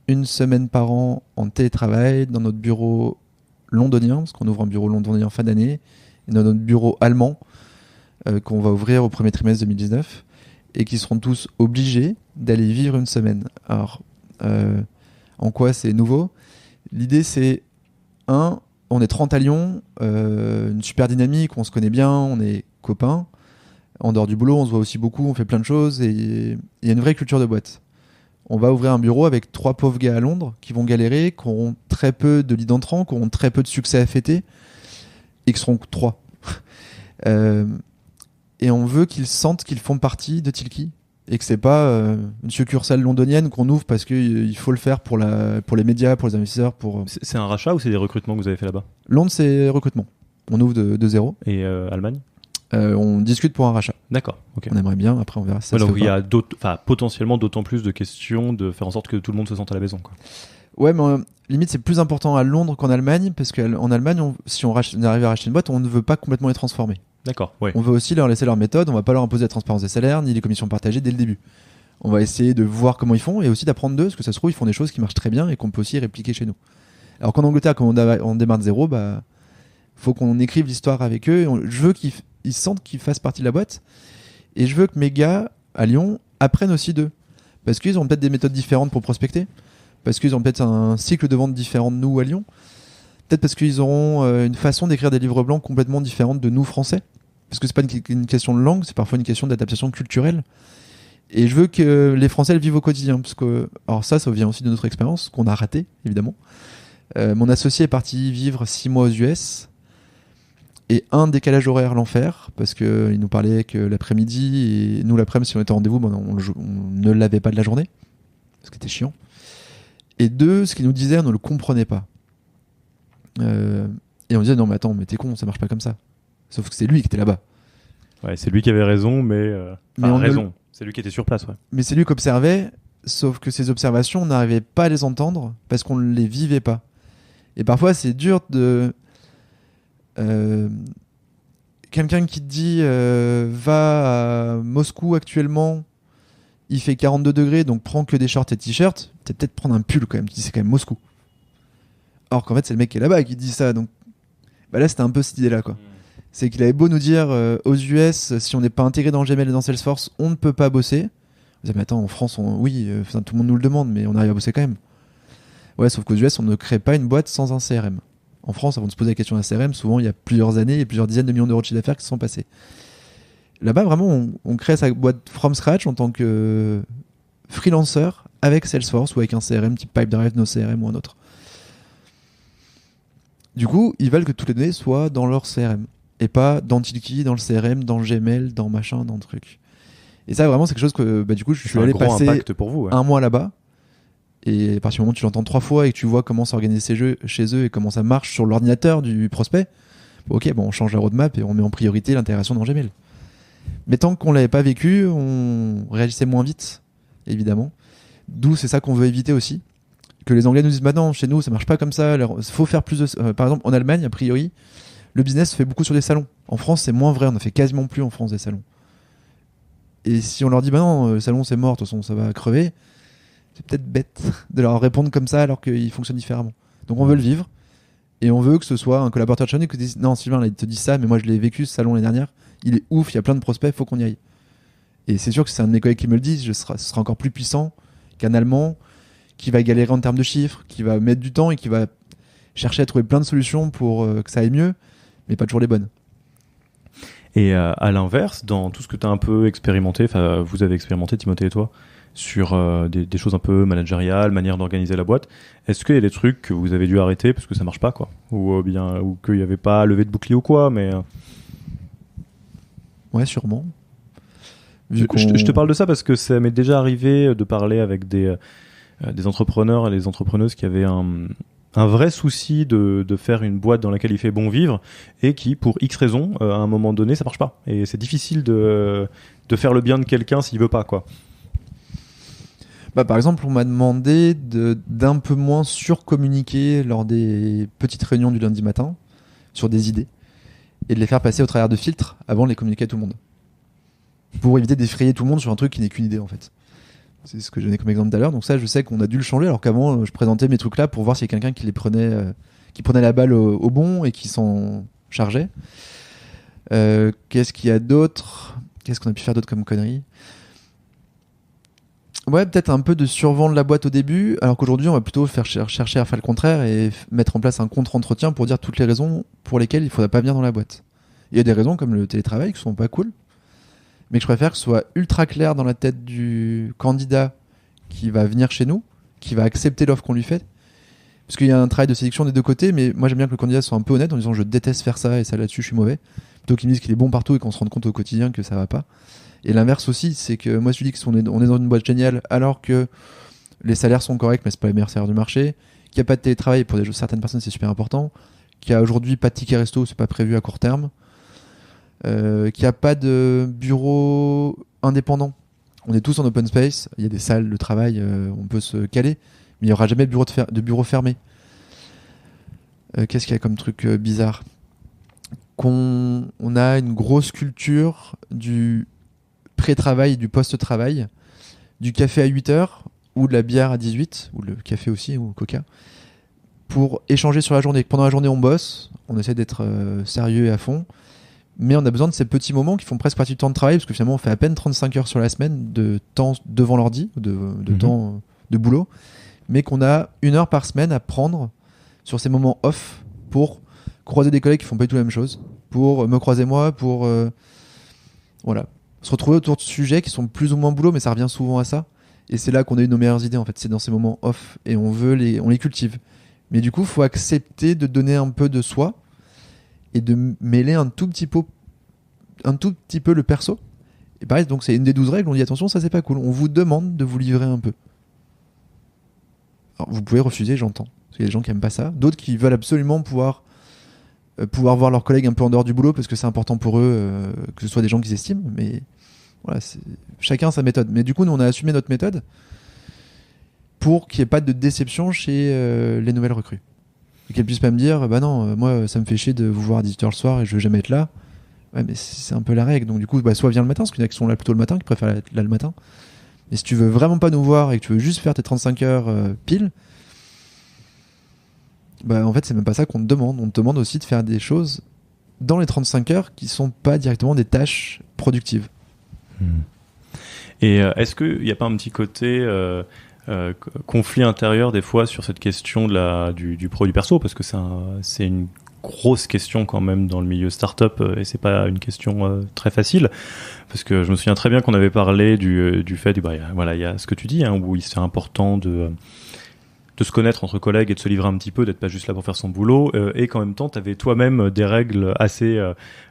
une semaine par an en télétravail dans notre bureau londonien, parce qu'on ouvre un bureau londonien fin d'année, et dans notre bureau allemand qu'on va ouvrir au premier trimestre 2019, et qui seront tous obligés d'aller vivre une semaine. Alors, en quoi c'est nouveau? L'idée, c'est on est 30 à Lyon, une super dynamique, on se connaît bien, on est copains. En dehors du boulot, on se voit aussi beaucoup, on fait plein de choses et il y a une vraie culture de boîte. On va ouvrir un bureau avec 3 pauvres gars à Londres qui vont galérer, qui auront très peu de leads entrants, qui auront très peu de succès à fêter et qui seront 3. Et on veut qu'ils sentent qu'ils font partie de Tilki et que c'est pas une succursale londonienne qu'on ouvre parce qu'il faut le faire pour les médias, pour les investisseurs. C'est un rachat ou c'est des recrutements que vous avez fait là-bas? Londres, c'est recrutement. On ouvre de zéro. Et Allemagne? On discute pour un rachat. D'accord, ok. On aimerait bien, après on verra si ça se donc fait il y pas. a potentiellement d'autant plus de questions de faire en sorte que tout le monde se sente à la maison, quoi. Ouais, mais limite c'est plus important à Londres qu'en Allemagne parce qu'en Allemagne, si on arrive à racheter une boîte, on ne veut pas complètement les transformer. D'accord, ouais. On veut aussi leur laisser leur méthode, on va pas leur imposer la transparence des salaires ni les commissions partagées dès le début. On va essayer de voir comment ils font et aussi d'apprendre d'eux, parce que ça se trouve ils font des choses qui marchent très bien et qu'on peut aussi répliquer chez nous. Alors qu'en Angleterre, quand on démarre de zéro, bah faut qu'on écrive l'histoire avec eux. Je veux qu'ils sentent qu'ils fassent partie de la boîte et je veux que mes gars à Lyon apprennent aussi d'eux, parce qu'ils ont peut-être des méthodes différentes pour prospecter, parce qu'ils ont peut-être un cycle de vente différent de nous à Lyon, peut-être parce qu'ils auront une façon d'écrire des livres blancs complètement différente de nous français, parce que c'est pas une question de langue, c'est parfois une question d'adaptation culturelle. Et je veux que les Français le vivent au quotidien, parce que alors ça vient aussi de notre expérience qu'on a raté évidemment. Mon associé est parti vivre 6 mois aux US et un décalage horaire l'enfer, parce que il nous parlait que l'après-midi, et nous l'après-midi si on était en rendez-vous, on ne l'avait pas de la journée, ce qui était chiant. Et 2, ce qu'il nous disait, on ne le comprenait pas. Et on disait non mais attends, mais t'es con, ça marche pas comme ça. Sauf que c'est lui qui était là-bas. Ouais, c'est lui qui avait raison, mais raison. C'est lui qui était sur place, ouais. Mais c'est lui qui observait, sauf que ces observations, on n'arrivait pas à les entendre parce qu'on ne les vivait pas. Et parfois, c'est dur de... quelqu'un qui te dit va à Moscou actuellement, il fait 42 degrés, donc prends que des shorts et t-shirts, peut-être prendre un pull quand même, tu dis c'est quand même Moscou. Alors qu'en fait, c'est le mec qui est là-bas qui dit ça, donc bah là, c'était un peu cette idée-là, quoi. C'est qu'il avait beau nous dire aux US, si on n'est pas intégré dans Gmail et dans Salesforce, on ne peut pas bosser. On disait, mais attends, en France, tout le monde nous le demande, mais on arrive à bosser quand même. Ouais, sauf qu'aux US, on ne crée pas une boîte sans un CRM. En France, avant de se poser la question d'un CRM, souvent, il y a plusieurs années et plusieurs dizaines de millions d'euros de chiffre d'affaires qui se sont passés. Là-bas, vraiment, on crée sa boîte from scratch en tant que freelancer avec Salesforce ou avec un CRM type Pipedrive, NoCRM ou un autre. Du coup, ils veulent que toutes les données soient dans leur CRM. Et pas dans Tilki, dans le CRM, dans Gmail, dans machin, dans le truc. Et ça, vraiment, c'est quelque chose que, du coup, je suis allé passer pour vous, ouais. un mois là-bas. Et à partir du moment où tu l'entends 3 fois et que tu vois comment s'organiser ces jeux chez eux et comment ça marche sur l'ordinateur du prospect, on change la roadmap et on met en priorité l'intégration dans Gmail. Mais tant qu'on l'avait pas vécu, on réagissait moins vite, évidemment. D'où c'est ça qu'on veut éviter aussi. Que les Anglais nous disent, non, chez nous, ça marche pas comme ça. Il faut faire plus de... par exemple, en Allemagne, a priori, le business se fait beaucoup sur des salons. En France, c'est moins vrai. On ne fait quasiment plus en France des salons. Et si on leur dit, non, le salon, c'est mort, de toute façon, ça va crever. c'est peut-être bête de leur répondre comme ça alors qu'ils fonctionnent différemment. Donc on veut le vivre et on veut que ce soit un collaborateur de chez nous qui dise non Sylvain là, il te dit ça mais moi je l'ai vécu ce salon l'année dernière, il est ouf, il y a plein de prospects, faut qu'on y aille. Et c'est sûr que c'est un de mes collègues qui me le dit, ce sera encore plus puissant qu'un Allemand qui va galérer en termes de chiffres, qui va mettre du temps et qui va chercher à trouver plein de solutions pour que ça aille mieux, mais pas toujours les bonnes. Et à l'inverse, dans tout ce que tu as un peu expérimenté, enfin vous avez expérimenté Timothée et toi, sur des choses un peu managériales, manière d'organiser la boîte, est-ce qu'il y a des trucs que vous avez dû arrêter parce que ça marche pas quoi, ou qu'il n'y avait pas levé de bouclier ou quoi, mais Ouais, sûrement. Je te parle de ça parce que ça m'est déjà arrivé de parler avec des entrepreneurs et des entrepreneuses qui avaient un vrai souci de faire une boîte dans laquelle il fait bon vivre et qui, pour X raisons, à un moment donné, ça marche pas. Et c'est difficile de faire le bien de quelqu'un s'il veut pas, quoi. Bah, par exemple, on m'a demandé d'un peu moins surcommuniquer lors des petites réunions du lundi matin sur des idées et de les faire passer au travers de filtres avant de les communiquer à tout le monde. Pour éviter d'effrayer tout le monde sur un truc qui n'est qu'une idée, en fait. C'est ce que je donnais comme exemple tout à l'heure. Donc ça, je sais qu'on a dû le changer, alors qu'avant, je présentais mes trucs là pour voir s'il y a quelqu'un qui prenait la balle au bon et qui s'en chargeait. Qu'est-ce qu'il y a d'autre ? Qu'est-ce qu'on a pu faire d'autre comme conneries ? Ouais, peut-être un peu de survendre la boîte au début, alors qu'aujourd'hui, on va plutôt chercher à faire le contraire et mettre en place un contre-entretien pour dire toutes les raisons pour lesquelles il ne faudrait pas venir dans la boîte. Il y a des raisons comme le télétravail qui sont pas cool, mais que je préfère que ce soit ultra clair dans la tête du candidat qui va venir chez nous, qui va accepter l'offre qu'on lui fait. Parce qu'il y a un travail de sélection des deux côtés, mais moi j'aime bien que le candidat soit un peu honnête en disant je déteste faire ça et ça là-dessus je suis mauvais, plutôt qu'il me dise qu'il est bon partout et qu'on se rende compte au quotidien que ça va pas. Et l'inverse aussi, c'est que moi je lui dis qu'on est dans une boîte géniale alors que les salaires sont corrects mais c'est pas les meilleurs salaires du marché, qu'il n'y a pas de télétravail pour certaines personnes c'est super important, qu'il n'y a aujourd'hui pas de ticket resto, c'est pas prévu à court terme, qu'il n'y a pas de bureau indépendant. On est tous en open space, il y a des salles de travail, on peut se caler, mais il n'y aura jamais de bureau fermé. Qu'est-ce qu'il y a comme truc bizarre ? On a une grosse culture du pré-travail et du post-travail, du café à 8h ou de la bière à 18, ou le café aussi, ou le coca, pour échanger sur la journée. Pendant la journée, on bosse, on essaie d'être sérieux et à fond, mais on a besoin de ces petits moments qui font presque partie du temps de travail, parce que finalement, on fait à peine 35 heures sur la semaine de temps devant l'ordi, de temps de boulot, mais qu'on a 1 heure par semaine à prendre sur ces moments off pour croiser des collègues qui font pas du tout la même chose, pour me croiser moi, pour se retrouver autour de sujets qui sont plus ou moins boulot, mais ça revient souvent à ça. Et c'est là qu'on a eu nos meilleures idées, en fait. C'est dans ces moments off et on les cultive. Mais du coup, il faut accepter de donner un peu de soi et de mêler un tout petit peu le perso. Et pareil, donc c'est une des 12 règles. On dit attention, ça c'est pas cool. On vous demande de vous livrer un peu. Alors, vous pouvez refuser, j'entends. Parce qu'il y a des gens qui aiment pas ça. D'autres qui veulent absolument pouvoir voir leurs collègues un peu en dehors du boulot parce que c'est important pour eux que ce soit des gens qu'ils estiment, mais voilà, chacun sa méthode. Mais du coup, nous on a assumé notre méthode pour qu'il n'y ait pas de déception chez les nouvelles recrues. Et qu'elles puissent pas me dire bah non, moi ça me fait chier de vous voir à 18h le soir et je veux jamais être là. Ouais, mais c'est un peu la règle. Donc du coup, soit viens le matin, parce qu'il y en a qui sont là plutôt le matin, qui préfèrent être là le matin. Mais si tu veux vraiment pas nous voir et que tu veux juste faire tes 35 heures pile, bah en fait c'est même pas ça qu'on te demande. On te demande aussi de faire des choses dans les 35 heures qui sont pas directement des tâches productives. Et est-ce qu'il n'y a pas un petit côté conflit intérieur des fois sur cette question du pro du perso, parce que c'est une grosse question quand même dans le milieu startup et c'est pas une question très facile, parce que je me souviens très bien qu'on avait parlé du fait il y a ce que tu dis où c'est important de se connaître entre collègues et de se livrer un petit peu, d'être pas juste là pour faire son boulot, et qu'en même temps tu avais toi-même des règles assez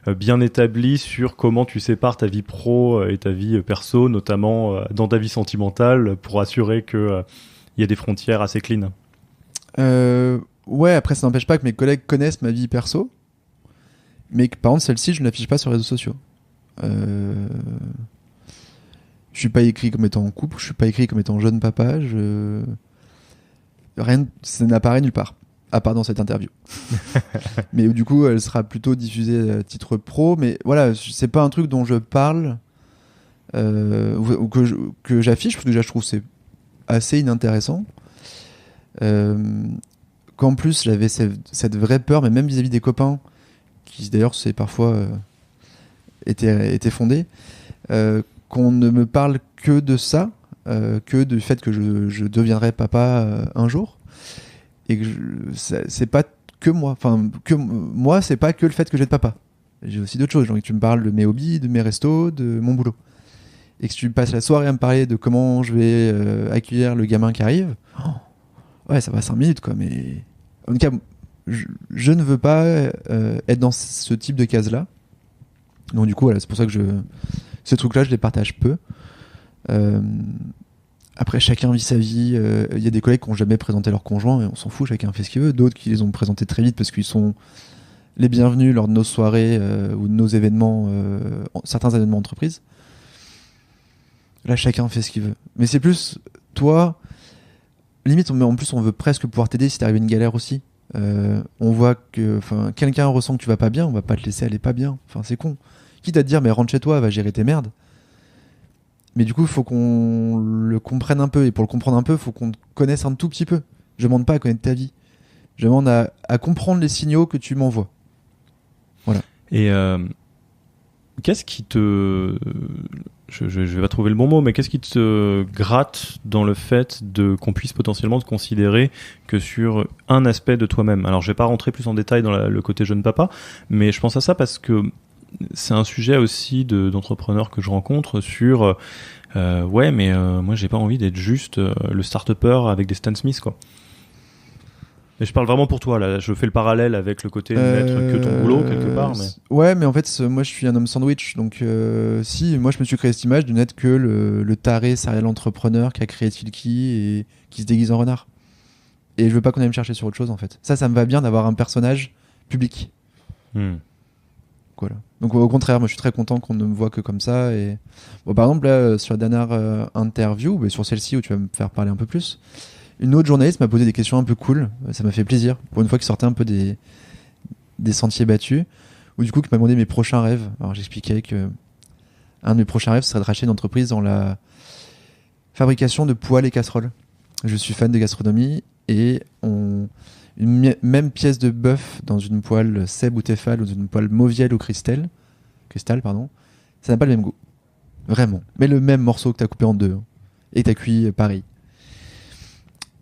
bien établies sur comment tu sépares ta vie pro et ta vie perso, notamment dans ta vie sentimentale, pour assurer que il y a des frontières assez clean. Ouais, après ça n'empêche pas que mes collègues connaissent ma vie perso, mais que par contre celle-ci je ne l'affiche pas sur les réseaux sociaux. Je suis pas écrit comme étant en couple, je suis pas écrit comme étant jeune papa, rien, ça n'apparaît nulle part, à part dans cette interview. Mais du coup, elle sera plutôt diffusée à titre pro. Mais voilà, c'est pas un truc dont je parle ou que j'affiche, parce que déjà je trouve que c'est assez inintéressant. Qu'en plus, j'avais cette vraie peur, mais même vis-à-vis des copains, qui d'ailleurs, c'est parfois était fondée, qu'on ne me parle que de ça, que du fait que je deviendrai papa un jour, et que c'est pas que moi, enfin que moi, c'est pas que le fait que je vais être papa. J'ai aussi d'autres choses, genre que tu me parles de mes hobbies, de mes restos, de mon boulot, et que tu passes la soirée à me parler de comment je vais accueillir le gamin qui arrive. Ouais, ça va 5 minutes quoi, mais en tout cas, je ne veux pas être dans ce type de case-là. Donc du coup, voilà, c'est pour ça que ce truc-là, je les partage peu. Après, chacun vit sa vie. Il y a des collègues qui n'ont jamais présenté leur conjoint et on s'en fout, chacun fait ce qu'il veut. D'autres qui les ont présentés très vite parce qu'ils sont les bienvenus lors de nos soirées ou de nos événements, certains événements entreprises. Là, chacun fait ce qu'il veut. Mais c'est plus, toi, limite, en plus, on veut presque pouvoir t'aider si t'arrives à une galère aussi. On voit que quelqu'un ressent que tu vas pas bien, on va pas te laisser aller pas bien. Enfin, c'est con. Quitte à te dire, mais rentre chez toi, va gérer tes merdes. Mais du coup, il faut qu'on le comprenne un peu. Et pour le comprendre un peu, il faut qu'on te connaisse un tout petit peu. Je demande pas à connaître ta vie. Je demande à comprendre les signaux que tu m'envoies. Voilà. Et qu'est-ce qui te... Je vais pas trouver le bon mot, mais qu'est-ce qui te gratte dans le fait qu'on puisse potentiellement te considérer que sur un aspect de toi-même? Alors, je vais pas rentrer plus en détail dans le côté jeune papa, mais je pense à ça parce que c'est un sujet aussi d'entrepreneurs que je rencontre sur ouais, mais moi j'ai pas envie d'être juste le start-upper avec des Stan Smith, quoi. Et je parle vraiment pour toi, là. Je fais le parallèle avec le côté de n'être que ton boulot, quelque part. Mais... Ouais, mais en fait, moi, je suis un homme sandwich. Donc, si, moi, je me suis créé cette image de n'être que le taré serial entrepreneur qui a créé Tilki et qui se déguise en renard. Et je veux pas qu'on aille me chercher sur autre chose, en fait. Ça me va bien d'avoir un personnage public. Voilà. Donc, au contraire, moi, je suis très content qu'on ne me voit que comme ça. Et... Bon, par exemple, là, sur la dernière interview, sur celle-ci où tu vas me faire parler un peu plus, une autre journaliste m'a posé des questions un peu cool, ça m'a fait plaisir, pour une fois qu'il sortait un peu des sentiers battus, ou du coup qui m'a demandé mes prochains rêves. Alors j'expliquais que un de mes prochains rêves serait de racheter une entreprise dans la fabrication de poêles et casseroles. Je suis fan de gastronomie et une même pièce de bœuf dans une poêle Seb ou Tefal ou dans une poêle Mauviel ou Cristal, ça n'a pas le même goût. Vraiment. Mais le même morceau que tu as coupé en deux et tu as cuit pareil.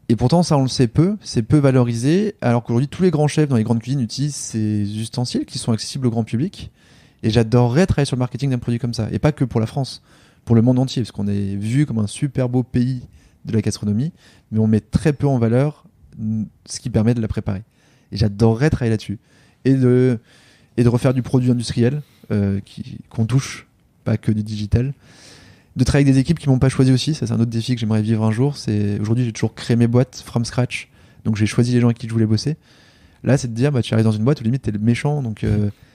Et pourtant, ça, on le sait peu, c'est peu valorisé, alors qu'aujourd'hui, tous les grands chefs dans les grandes cuisines utilisent ces ustensiles qui sont accessibles au grand public. Et j'adorerais travailler sur le marketing d'un produit comme ça. Et pas que pour la France, pour le monde entier, parce qu'on est vu comme un super beau pays de la gastronomie, mais on met très peu en valeur ce qui permet de la préparer. Et j'adorerais travailler là-dessus. Et de refaire du produit industriel, qu'on touche, pas que du digital. De travailler avec des équipes qui m'ont pas choisi aussi, ça c'est un autre défi que j'aimerais vivre un jour. Aujourd'hui j'ai toujours créé mes boîtes from scratch, donc j'ai choisi les gens avec qui je voulais bosser. Là c'est de dire tu arrives dans une boîte où limite t'es le méchant, donc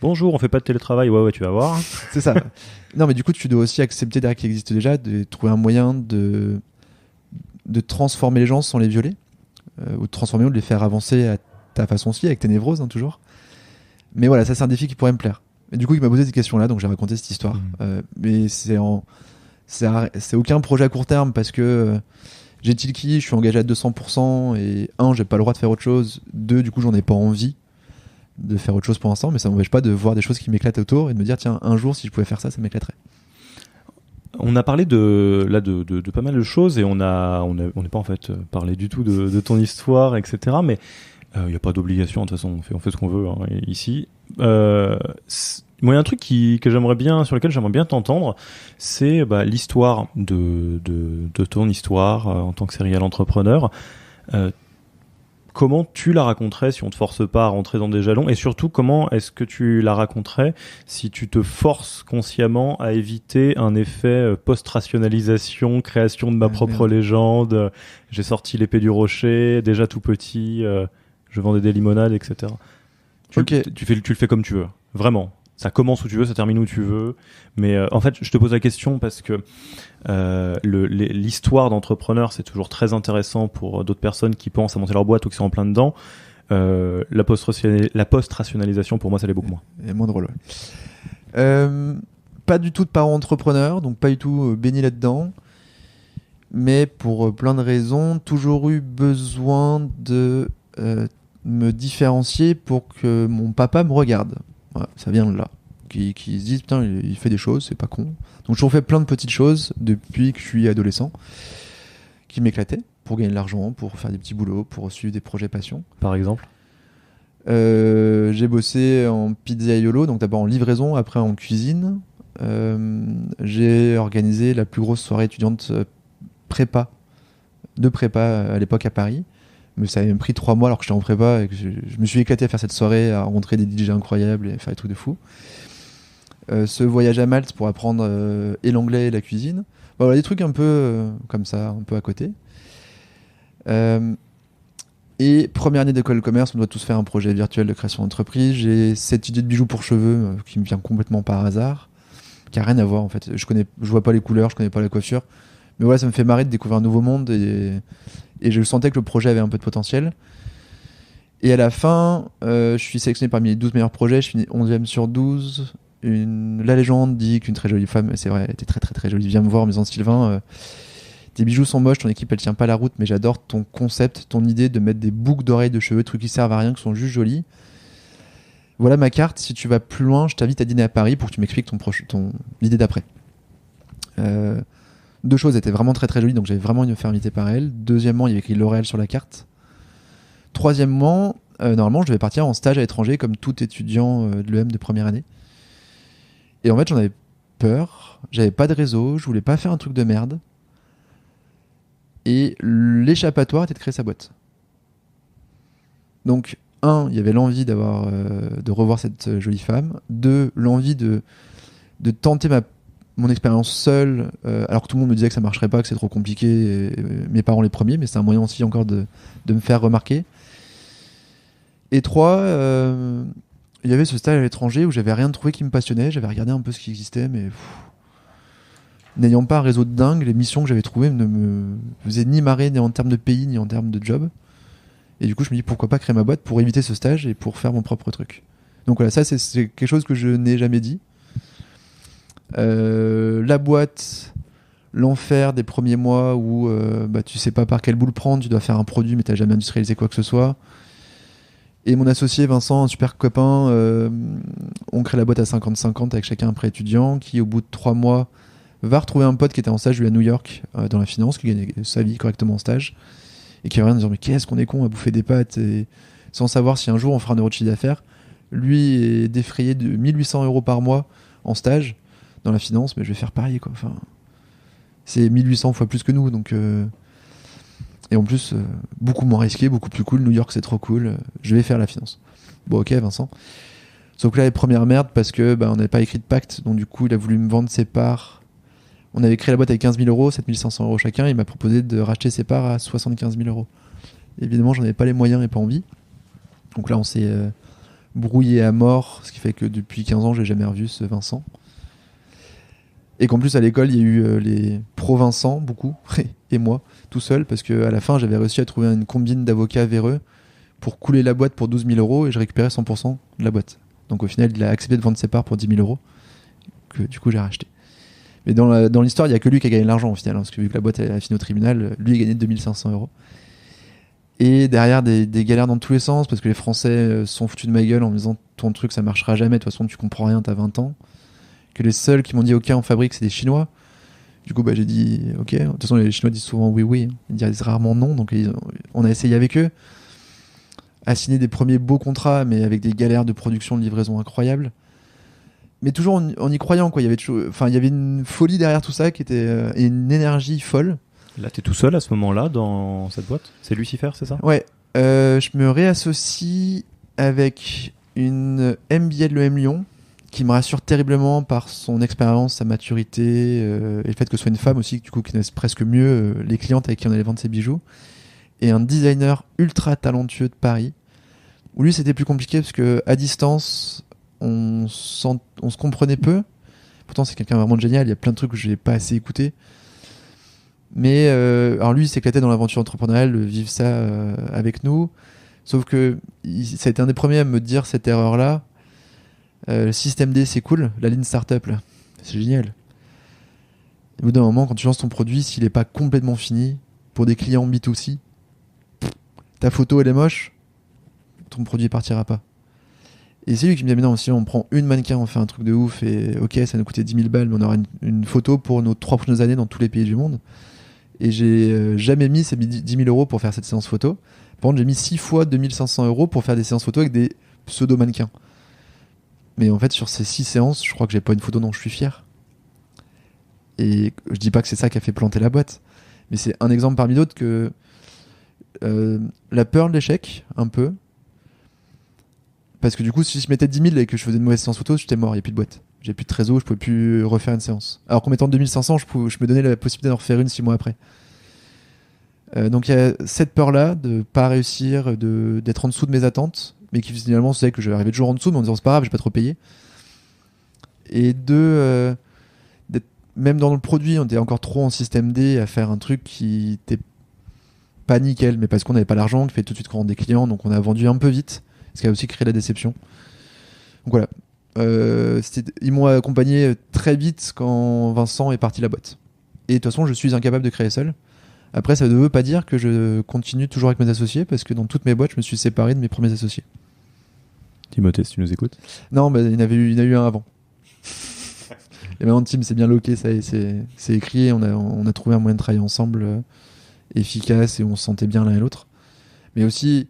bonjour, on fait pas de télétravail, ouais tu vas voir. C'est ça. Non mais du coup tu dois aussi accepter derrière qui existe déjà, de trouver un moyen de transformer les gens sans les violer, ou de transformer ou de les faire avancer à ta façon aussi, avec tes névroses toujours. Mais voilà, ça c'est un défi qui pourrait me plaire. Et du coup il m'a posé ces questions là, donc j'ai raconté cette histoire. Mais c'est aucun projet à court terme parce que j'ai Tilki, je suis engagé à 200% et j'ai pas le droit de faire autre chose. 2, du coup, j'en ai pas envie de faire autre chose pour l'instant, mais ça m'empêche pas de voir des choses qui m'éclatent autour et de me dire tiens, un jour, si je pouvais faire ça, ça m'éclaterait. On a parlé de pas mal de choses et on n'est pas en fait parlé du tout de ton histoire, etc. Mais il n'y a pas d'obligation, de toute façon, on fait ce qu'on veut ici. Moi, il y a un truc sur lequel j'aimerais bien t'entendre, c'est l'histoire de ton histoire en tant que serial entrepreneur. Comment tu la raconterais si on te force pas à rentrer dans des jalons, et surtout comment est-ce que tu la raconterais si tu te forces consciemment à éviter un effet post-rationalisation, création de ma propre légende, j'ai sorti l'épée du rocher, déjà tout petit, je vendais des limonades, etc. Tu le fais comme tu veux, vraiment. Ça commence où tu veux, ça termine où tu veux. Mais en fait, je te pose la question parce que l'histoire d'entrepreneur, c'est toujours très intéressant pour d'autres personnes qui pensent à monter leur boîte ou qui sont en plein dedans. La post-rationalisation, pour moi, ça l'est beaucoup moins. Et moins drôle, ouais. Pas du tout de parents entrepreneurs, donc pas du tout baigné là-dedans. mais pour plein de raisons, toujours eu besoin de me différencier pour que mon papa me regarde. Voilà, ça vient de là. Qui se disent, putain, il fait des choses, c'est pas con. Donc j'ai toujours fait plein de petites choses depuis que je suis adolescent qui m'éclataient pour gagner de l'argent, pour faire des petits boulots, pour suivre des projets passion. Par exemple? J'ai bossé en pizzaiolo, donc d'abord en livraison, après en cuisine. J'ai organisé la plus grosse soirée étudiante de prépa à l'époque à Paris. Mais ça avait pris 3 mois alors que j'étais en prépa et que je me suis éclaté à faire cette soirée, à rencontrer des DJ incroyables et faire des trucs de fou. Ce voyage à Malte pour apprendre et l'anglais et la cuisine. Bon, voilà, des trucs un peu comme ça, un peu à côté. Et première année d'école de commerce, on doit tous faire un projet virtuel de création d'entreprise. J'ai cette idée de bijoux pour cheveux qui me vient complètement par hasard, qui a rien à voir en fait. Je vois pas les couleurs, je connais pas la coiffure, mais voilà, ça me fait marrer de découvrir un nouveau monde et je sentais que le projet avait un peu de potentiel. Et à la fin, je suis sélectionné parmi les 12 meilleurs projets, je finis 11e sur 12. La légende dit qu'une très jolie femme, c'est vrai, elle était très très très jolie, vient me voir en me disant Sylvain, tes bijoux sont moches, ton équipe elle tient pas la route, mais j'adore ton concept, ton idée de mettre des boucles d'oreilles de cheveux, trucs qui servent à rien, qui sont juste jolis. Voilà ma carte, si tu vas plus loin, je t'invite à dîner à Paris pour que tu m'expliques l'idée d'après. 2 choses étaient vraiment très très jolies, donc j'avais vraiment envie de me faire inviter par elle. Deuxièmement, il y avait écrit L'Oréal sur la carte. Troisièmement, normalement je devais partir en stage à l'étranger comme tout étudiant de l'EM de première année. Et en fait j'en avais peur, j'avais pas de réseau, je voulais pas faire un truc de merde. Et l'échappatoire était de créer sa boîte. Donc, 1, il y avait l'envie de revoir cette jolie femme. 2, l'envie de tenter mon expérience seule, alors que tout le monde me disait que ça marcherait pas, que c'est trop compliqué. Mes parents les premiers, mais c'est un moyen aussi encore de me faire remarquer. Et 3, il y avait ce stage à l'étranger où j'avais rien trouvé qui me passionnait. J'avais regardé un peu ce qui existait, mais n'ayant pas un réseau de dingue, les missions que j'avais trouvées ne me faisaient ni marrer, ni en termes de pays, ni en termes de job. Et du coup, je me dis pourquoi pas créer ma boîte pour éviter ce stage et pour faire mon propre truc. Donc voilà, ça c'est quelque chose que je n'ai jamais dit. La boîte, l'enfer des premiers mois où tu sais pas par quelle boule prendre, tu dois faire un produit mais t'as jamais industrialisé quoi que ce soit. Et mon associé Vincent, un super copain, on crée la boîte à 50-50 avec chacun un prêt étudiant qui au bout de 3 mois va retrouver un pote qui était en stage lui à New York dans la finance, qui gagnait sa vie correctement en stage et qui revient en disant mais qu'est-ce qu'on est con à bouffer des pâtes et sans savoir si un jour on fera un euro de chiffre d'affaires. Lui est défrayé de 1800 € par mois en stage dans la finance, mais je vais faire pareil quoi. Enfin, c'est 1800 fois plus que nous donc et en plus beaucoup moins risqué, beaucoup plus cool. New York c'est trop cool, je vais faire la finance. Bon ok Vincent. Sauf que là les premières merdes parce que on n'avait pas écrit de pacte, donc du coup il a voulu me vendre ses parts. On avait créé la boîte avec 15 000 €, 7 500 € chacun. Il m'a proposé de racheter ses parts à 75 000 €. Évidemment, j'en avais pas les moyens et pas envie. Donc là, on s'est brouillé à mort, ce qui fait que depuis 15 ans, j'ai jamais revu ce Vincent. Et qu'en plus, à l'école, il y a eu les pro-Vincent, beaucoup, et moi, tout seul, parce qu'à la fin, j'avais réussi à trouver une combine d'avocats véreux pour couler la boîte pour 12 000 € et je récupérais 100% de la boîte. Donc au final, il a accepté de vendre ses parts pour 10 000 €, que du coup, j'ai racheté. Mais dans l'histoire, il n'y a que lui qui a gagné l'argent au final, parce que vu que la boîte a fini au tribunal, lui a gagné 2 500 €. Et derrière, des galères dans tous les sens, parce que les Français se sont foutus de ma gueule en me disant ton truc ça marchera jamais, de toute façon tu comprends rien, t'as 20 ans. Que les seuls qui m'ont dit ok on fabrique c'est des Chinois. Du coup j'ai dit ok, de toute façon les Chinois disent souvent oui, ils disent rarement non, donc on a essayé avec eux à signer des premiers beaux contrats, mais avec des galères de production, de livraison incroyables. Mais toujours en y croyant quoi. Il y avait une folie derrière tout ça qui était et une énergie folle. Là, t'es tout seul à ce moment-là dans cette boîte? C'est Lucifer, c'est ça? Ouais. Je me réassocie avec une MBA de l'EM Lyon qui me rassure terriblement par son expérience, sa maturité et le fait que ce soit une femme aussi du coup qui connaisse presque mieux les clientes avec qui on allait vendre ses bijoux, et un designer ultra talentueux de Paris où lui c'était plus compliqué parce que à distance on se comprenait peu. Pourtant c'est quelqu'un vraiment de génial, il y a plein de trucs que je n'ai pas assez écouté. Mais alors lui il s'éclatait dans l'aventure entrepreneuriale, vivre ça avec nous. Sauf que ça a été un des premiers à me dire cette erreur-là. Le système D c'est cool, la ligne startup là, c'est génial. Au bout d'un moment, quand tu lances ton produit, s'il est pas complètement fini, pour des clients B2C, ta photo elle est moche, ton produit partira pas. Et c'est lui qui me dit, mais non, si on prend une mannequin, on fait un truc de ouf, et ok, ça nous coûtait 10 000 balles, mais on aura une photo pour nos 3 prochaines années dans tous les pays du monde. Et j'ai jamais mis ces 10 000 euros pour faire cette séance photo. Par contre, j'ai mis 6 fois 2500 euros pour faire des séances photo avec des pseudo-mannequins. Mais en fait, sur ces 6 séances, je crois que j'ai pas une photo dont je suis fier. Et je dis pas que c'est ça qui a fait planter la boîte, mais c'est un exemple parmi d'autres que la peur de l'échec, un peu. Parce que du coup, si je mettais 10 000 et que je faisais une mauvaise séance photo, j'étais mort, il n'y a plus de boîte. J'ai plus de trésor, je pouvais plus refaire une séance. Alors qu'en mettant 2500, je me donnais la possibilité d'en refaire une 6 mois après. Donc il y a cette peur-là de pas réussir, d'être en dessous de mes attentes, mais qui finalement c'est que je vais arriver toujours en dessous, mais en disant c'est pas grave, j'ai pas trop payé. Et d'être même dans le produit, on était encore trop en système D à faire un truc qui était pas nickel, mais parce qu'on n'avait pas l'argent, qui fait tout de suite qu'on rend des clients, donc on a vendu un peu vite, ce qui a aussi créé la déception. Donc voilà. Ils m'ont accompagné très vite quand Vincent est parti de la boîte. Et de toute façon, je suis incapable de créer seul. Après, ça ne veut pas dire que je continue toujours avec mes associés, parce que dans toutes mes boîtes, je me suis séparé de mes premiers associés. Timothée, si tu nous écoutes. Non, bah, il y en a eu un avant. Et maintenant, Tim, c'est bien loqué, ça y est, c'est écrit. On a trouvé un moyen de travailler ensemble efficace et on se sentait bien l'un et l'autre. Mais aussi,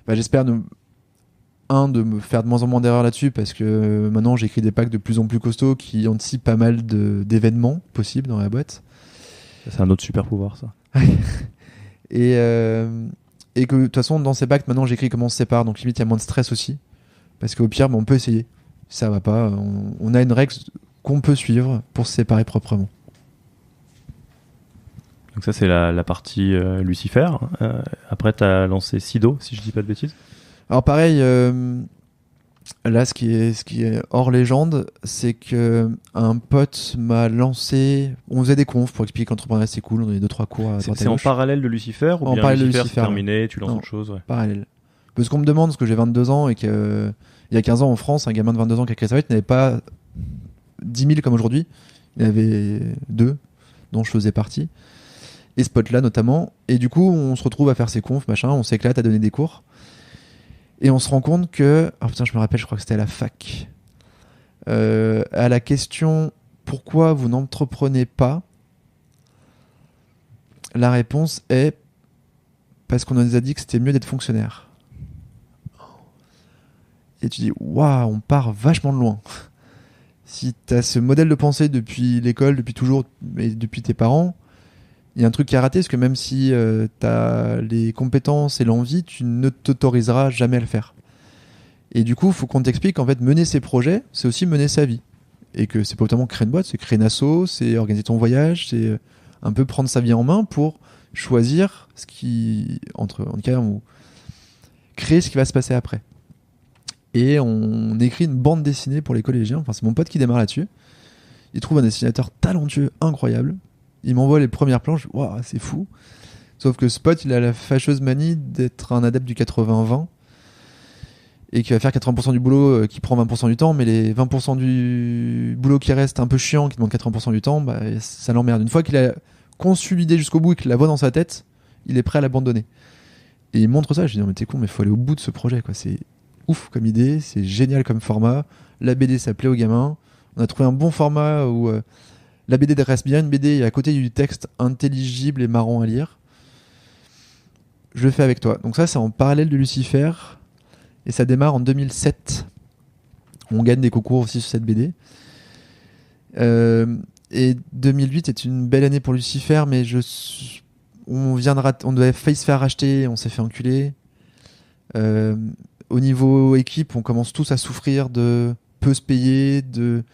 j'espère de me faire de moins en moins d'erreurs là-dessus, parce que maintenant, j'écris des packs de plus en plus costauds qui anticipent pas mal d'événements possibles dans la boîte. C'est un autre super pouvoir, ça. Et que de toute façon, dans ces packs, maintenant, j'écris comment on se sépare. Donc, limite, il y a moins de stress aussi. Parce qu'au pire, on peut essayer. Si ça va pas, on a une règle qu'on peut suivre pour se séparer proprement. Donc ça, c'est la partie Lucifer. Après, tu as lancé Sido, si je dis pas de bêtises. Alors pareil, là, ce qui est hors légende, c'est que un pote m'a lancé... On faisait des confs pour expliquer que l'entrepreneuriat, c'est cool. On avait 2-3 cours à droite à gauche. C'est en parallèle de Lucifer ou en bien parallèle Lucifer, de c'est Lucifer, terminé, tu lances autre chose, ouais. Parallèle. Parce qu'on me demande, parce que j'ai 22 ans et qu'il y a 15 ans en France, un gamin de 22 ans qui a créé sa boîte n'avait pas 10 000 comme aujourd'hui. Il y en avait 2, dont je faisais partie. Et ce pote-là notamment. Et du coup, on se retrouve à faire ces confs, machin, on s'éclate à donner des cours. Et on se rend compte que... Oh putain, je me rappelle, je crois que c'était à la fac. À la question « Pourquoi vous n'entreprenez pas ?», la réponse est « Parce qu'on nous a dit que c'était mieux d'être fonctionnaire. » Et tu dis « Waouh, on part vachement de loin. » Si tu as ce modèle de pensée depuis l'école, depuis toujours, et depuis tes parents, il y a un truc qui a raté, parce que même si tu as les compétences et l'envie, tu ne t'autoriseras jamais à le faire. Et du coup, il faut qu'on t'explique qu'en fait, mener ses projets, c'est aussi mener sa vie. Et que c'est pas autant créer une boîte, c'est créer une asso, c'est organiser ton voyage, c'est un peu prendre sa vie en main pour choisir ce qui, en tout cas, ou créer ce qui va se passer après. Et on écrit une bande dessinée pour les collégiens. Enfin, c'est mon pote qui démarre là-dessus. Il trouve un dessinateur talentueux, incroyable. Il m'envoie les premières planches. Waouh, c'est fou. Sauf que ce pote, il a la fâcheuse manie d'être un adepte du 80-20 et qui va faire 80% du boulot, qui prend 20% du temps, mais les 20% du boulot qui reste un peu chiant, qui demande 80% du temps, ça l'emmerde. Une fois qu'il a conçu l'idée jusqu'au bout et qu'il la voit dans sa tête, il est prêt à l'abandonner. Et il montre ça. Je dis non mais t'es con, mais faut aller au bout de ce projet, quoi. C'est ouf comme idée, c'est génial comme format. La BD, ça plaît aux gamins. On a trouvé un bon format où la BD reste bien une BD et à côté du texte intelligible et marrant à lire. Je le fais avec toi. Donc ça, c'est en parallèle de Lucifer et ça démarre en 2007. On gagne des concours aussi sur cette BD. Et 2008 est une belle année pour Lucifer, mais on devait failli se faire racheter, on s'est fait enculer. Au niveau équipe, on commence tous à souffrir de peu se payer, de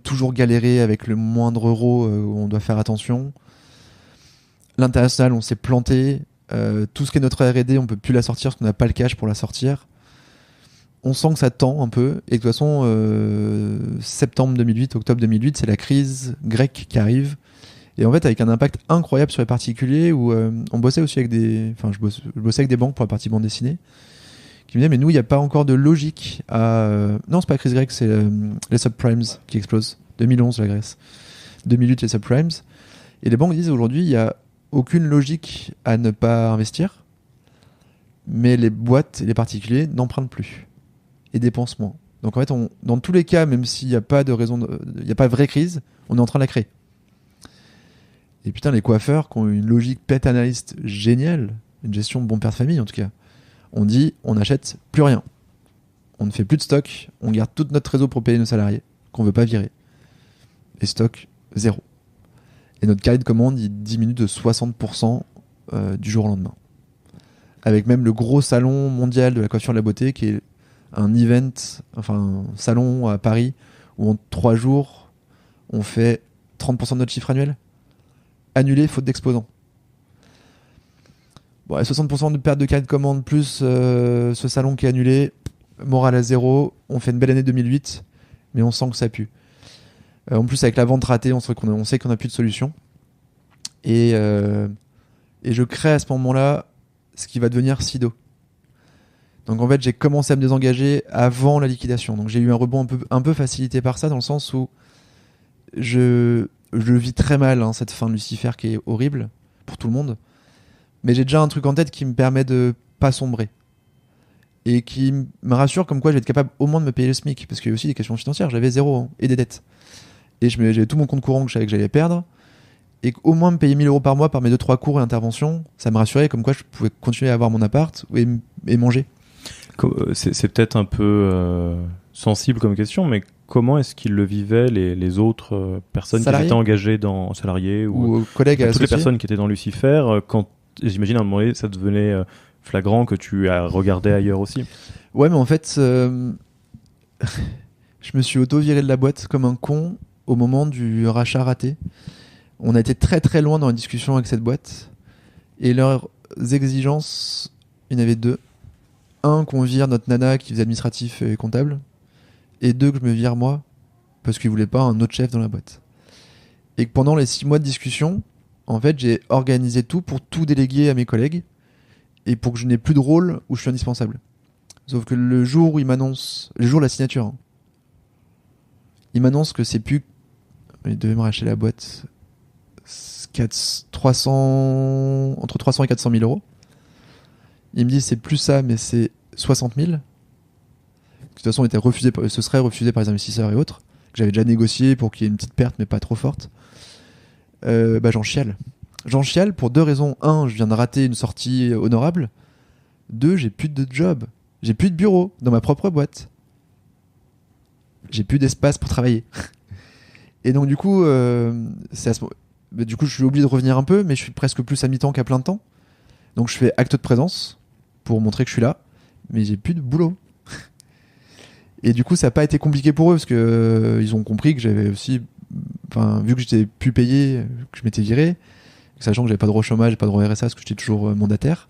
toujours galérer avec le moindre euro où on doit faire attention. L'international, on s'est planté. Tout ce qui est notre R&D, on peut plus la sortir parce qu'on n'a pas le cash pour la sortir. On sent que ça tend un peu. Et de toute façon, septembre 2008, octobre 2008, c'est la crise grecque qui arrive. Et en fait, avec un impact incroyable sur les particuliers où on bossait aussi avec je bossais avec des banques pour la partie bande dessinée qui me disaient, mais nous, il n'y a pas encore de logique à... Non, c'est pas la crise grecque, c'est les subprimes qui explosent. 2011, la Grèce. 2008 les subprimes. Et les banques disent aujourd'hui, il n'y a aucune logique à ne pas investir, mais les boîtes et les particuliers n'empruntent plus et dépensent moins. Donc en fait, dans tous les cas, même s'il n'y a pas de raison, il n'y a pas de vraie crise, on est en train de la créer. Et putain, les coiffeurs qui ont une logique pet analyst géniale, une gestion bon père de famille en tout cas, on dit on n'achète plus rien. On ne fait plus de stock, on garde tout notre réseau pour payer nos salariés, qu'on ne veut pas virer. Et stock, zéro. Et notre carré de commande, il diminue de 60% du jour au lendemain. Avec même le gros salon mondial de la coiffure et de la beauté, qui est un event, enfin un salon à Paris, où en 3 jours, on fait 30% de notre chiffre annuel. Annulé, faute d'exposants. Bon, 60% de perte de carré de commande, plus ce salon qui est annulé, morale à zéro. On fait une belle année 2008, mais on sent que ça pue. En plus, avec la vente ratée, on sait qu'on n'a plus de solution. Et je crée à ce moment-là ce qui va devenir Sido. Donc en fait, j'ai commencé à me désengager avant la liquidation. Donc j'ai eu un rebond un peu facilité par ça, dans le sens où je vis très mal, hein, cette fin de Lucifer qui est horrible pour tout le monde. Mais j'ai déjà un truc en tête qui me permet de pas sombrer. Et qui me rassure comme quoi je vais être capable au moins de me payer le SMIC. Parce qu'il y a aussi des questions financières. J'avais 0 hein, et des dettes. Et j'avais tout mon compte courant que je savais que j'allais perdre. Et qu'au moins me payer 1 000 euros par mois par mes 2-3 cours et interventions, ça me rassurait comme quoi je pouvais continuer à avoir mon appart et manger. C'est peut-être un peu sensible comme question, mais comment est-ce qu'ils le vivaient les autres personnes salariés, qui étaient engagées dans salariés ou collègues toutes les personnes qui étaient dans Lucifer, quand j'imagine à un moment donné ça devenait flagrant que tu as regardé ailleurs aussi. Ouais, mais en fait, je me suis auto-viré de la boîte comme un con au moment du rachat raté. On a été très très loin dans la discussion avec cette boîte et leurs exigences, il y en avait 2. 1, qu'on vire notre nana qui faisait administratif et comptable, et 2, que je me vire moi parce qu'ils voulaient pas un autre chef dans la boîte. Et que pendant les 6 mois de discussion, en fait, j'ai organisé tout pour tout déléguer à mes collègues et pour que je n'ai plus de rôle où je suis indispensable. Sauf que le jour où il m'annonce, le jour de la signature, hein, il m'annonce que c'est plus, il devait me racheter la boîte entre 300 et 400 000 euros. Il me dit c'est plus ça, mais c'est 60 000. De toute façon, ce serait refusé par les investisseurs et autres, que j'avais déjà négocié pour qu'il y ait une petite perte, mais pas trop forte. J'en chiale. J'en chiale pour 2 raisons. 1, je viens de rater une sortie honorable. 2, j'ai plus de job. J'ai plus de bureau dans ma propre boîte. J'ai plus d'espace pour travailler. Et donc, du coup, je suis obligé de revenir un peu, mais je suis presque plus à mi-temps qu'à plein de temps. Donc, je fais acte de présence pour montrer que je suis là, mais j'ai plus de boulot. Et du coup, ça n'a pas été compliqué pour eux parce que ils ont compris que j'avais aussi, vu que j'étais plus payé, que je m'étais viré, sachant que j'avais pas de droit au chômage, pas de droit au RSA parce que j'étais toujours mandataire.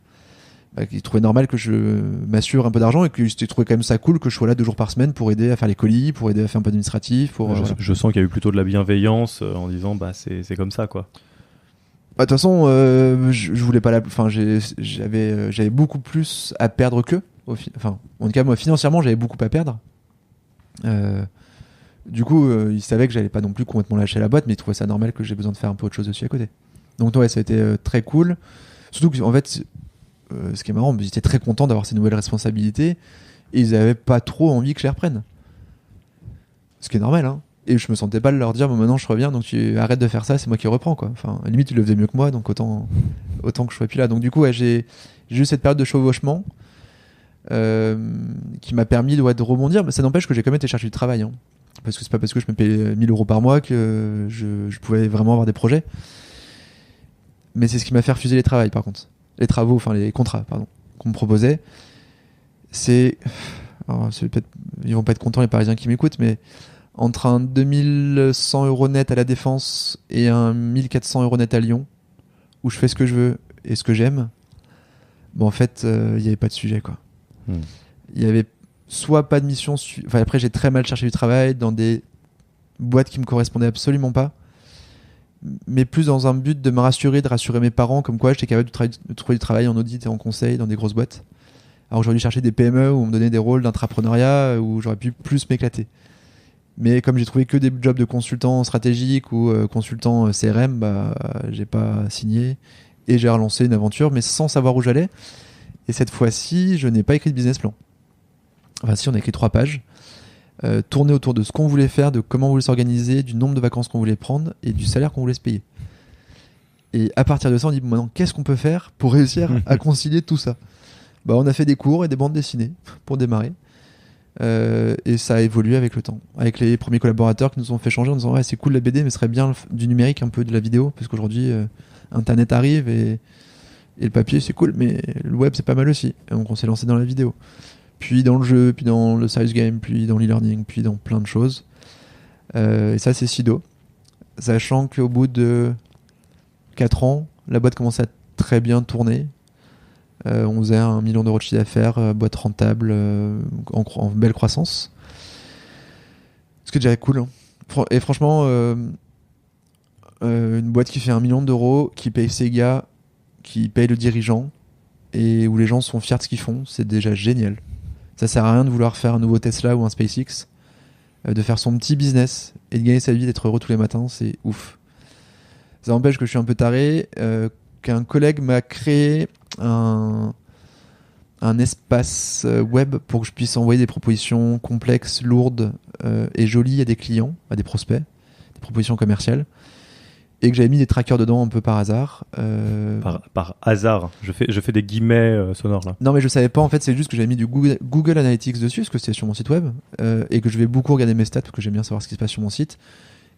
Ils trouvaient normal que je m'assure un peu d'argent et qu'ils trouvaient quand même ça cool que je sois là 2 jours par semaine pour aider à faire les colis, pour aider à faire un peu d'administratif. Je sens qu'il y a eu plutôt de la bienveillance en disant c'est comme ça quoi. De toute façon, je voulais pas j'avais beaucoup plus à perdre qu'eux. En tout cas, moi financièrement, j'avais beaucoup à perdre. Du coup, ils savaient que j'allais pas non plus complètement lâcher la boîte, mais ils trouvaient ça normal que j'ai besoin de faire un peu autre chose aussi à côté. Donc ouais, ça a été très cool. Surtout qu'en fait, ce qui est marrant, ils étaient très contents d'avoir ces nouvelles responsabilités et ils avaient pas trop envie que je les reprenne. Ce qui est normal, hein. Et je me sentais pas de leur dire, bon, maintenant je reviens, donc tu arrêtes de faire ça, c'est moi qui reprends, quoi. Enfin, à la limite, tu le faisais mieux que moi, donc autant que je sois plus là. Donc du coup, ouais, j'ai eu cette période de chevauchement qui m'a permis de rebondir, mais ça n'empêche que j'ai quand même été chercher du travail, hein. Parce que c'est pas parce que je me paye 1 000 euros par mois que je pouvais vraiment avoir des projets. Mais c'est ce qui m'a fait refuser les travaux, par contre. Les contrats, qu'on me proposait. Ils vont pas être contents, les Parisiens qui m'écoutent, mais entre un 2100 € net à la Défense et un 1400 € net à Lyon, où je fais ce que je veux et ce que j'aime, en fait, il n'y avait pas de sujet, quoi. Il y avait soit pas de mission, après j'ai très mal cherché du travail dans des boîtes qui me correspondaient absolument pas, mais plus dans un but de me rassurer, de rassurer mes parents, comme quoi j'étais capable de trouver du travail en audit et en conseil dans des grosses boîtes. Alors j'aurais dû chercher des PME où on me donnait des rôles d'intrapreneuriat où j'aurais pu plus m'éclater. Mais comme j'ai trouvé que des jobs de consultant stratégique ou consultant CRM, j'ai pas signé et j'ai relancé une aventure, mais sans savoir où j'allais. Et cette fois-ci, je n'ai pas écrit de business plan. Enfin, si, on a écrit 3 pages. Tourné autour de ce qu'on voulait faire, de comment on voulait s'organiser, du nombre de vacances qu'on voulait prendre et du salaire qu'on voulait se payer. Et à partir de ça, on dit bon, maintenant, qu'est-ce qu'on peut faire pour réussir à concilier tout ça ? On a fait des cours et des bandes dessinées pour démarrer. Et ça a évolué avec le temps. Avec les premiers collaborateurs qui nous ont fait changer en disant ouais, c'est cool la BD, mais ce serait bien du numérique, un peu de la vidéo, parce qu'aujourd'hui, Internet arrive et le papier, c'est cool, mais le web, c'est pas mal aussi. Et donc, on s'est lancé dans la vidéo. Puis dans le jeu, puis dans le serious game, puis dans l'e-learning, puis dans plein de choses. Et ça, c'est Sido. Sachant qu'au bout de 4 ans, la boîte commençait à très bien tourner. On faisait 1 million d'euros de chiffre d'affaires, boîte rentable, en belle croissance. Ce qui est déjà cool. Hein. Et franchement, une boîte qui fait 1 million d'euros, qui paye ses gars, qui paye le dirigeant, et où les gens sont fiers de ce qu'ils font, c'est déjà génial. Ça sert à rien de vouloir faire un nouveau Tesla ou un SpaceX, de faire son petit business et de gagner sa vie, d'être heureux tous les matins, c'est ouf. Ça empêche que je suis un peu taré, qu'un collègue m'a créé un espace web pour que je puisse envoyer des propositions complexes, lourdes et jolies à des clients, à des prospects, des propositions commerciales. Et que j'avais mis des trackers dedans un peu par hasard. Par hasard. Je fais des guillemets sonores là. Non, mais je savais pas, en fait, c'est juste que j'avais mis du Google Analytics dessus, parce que c'était sur mon site web, et que je vais beaucoup regarder mes stats, parce que j'aime bien savoir ce qui se passe sur mon site.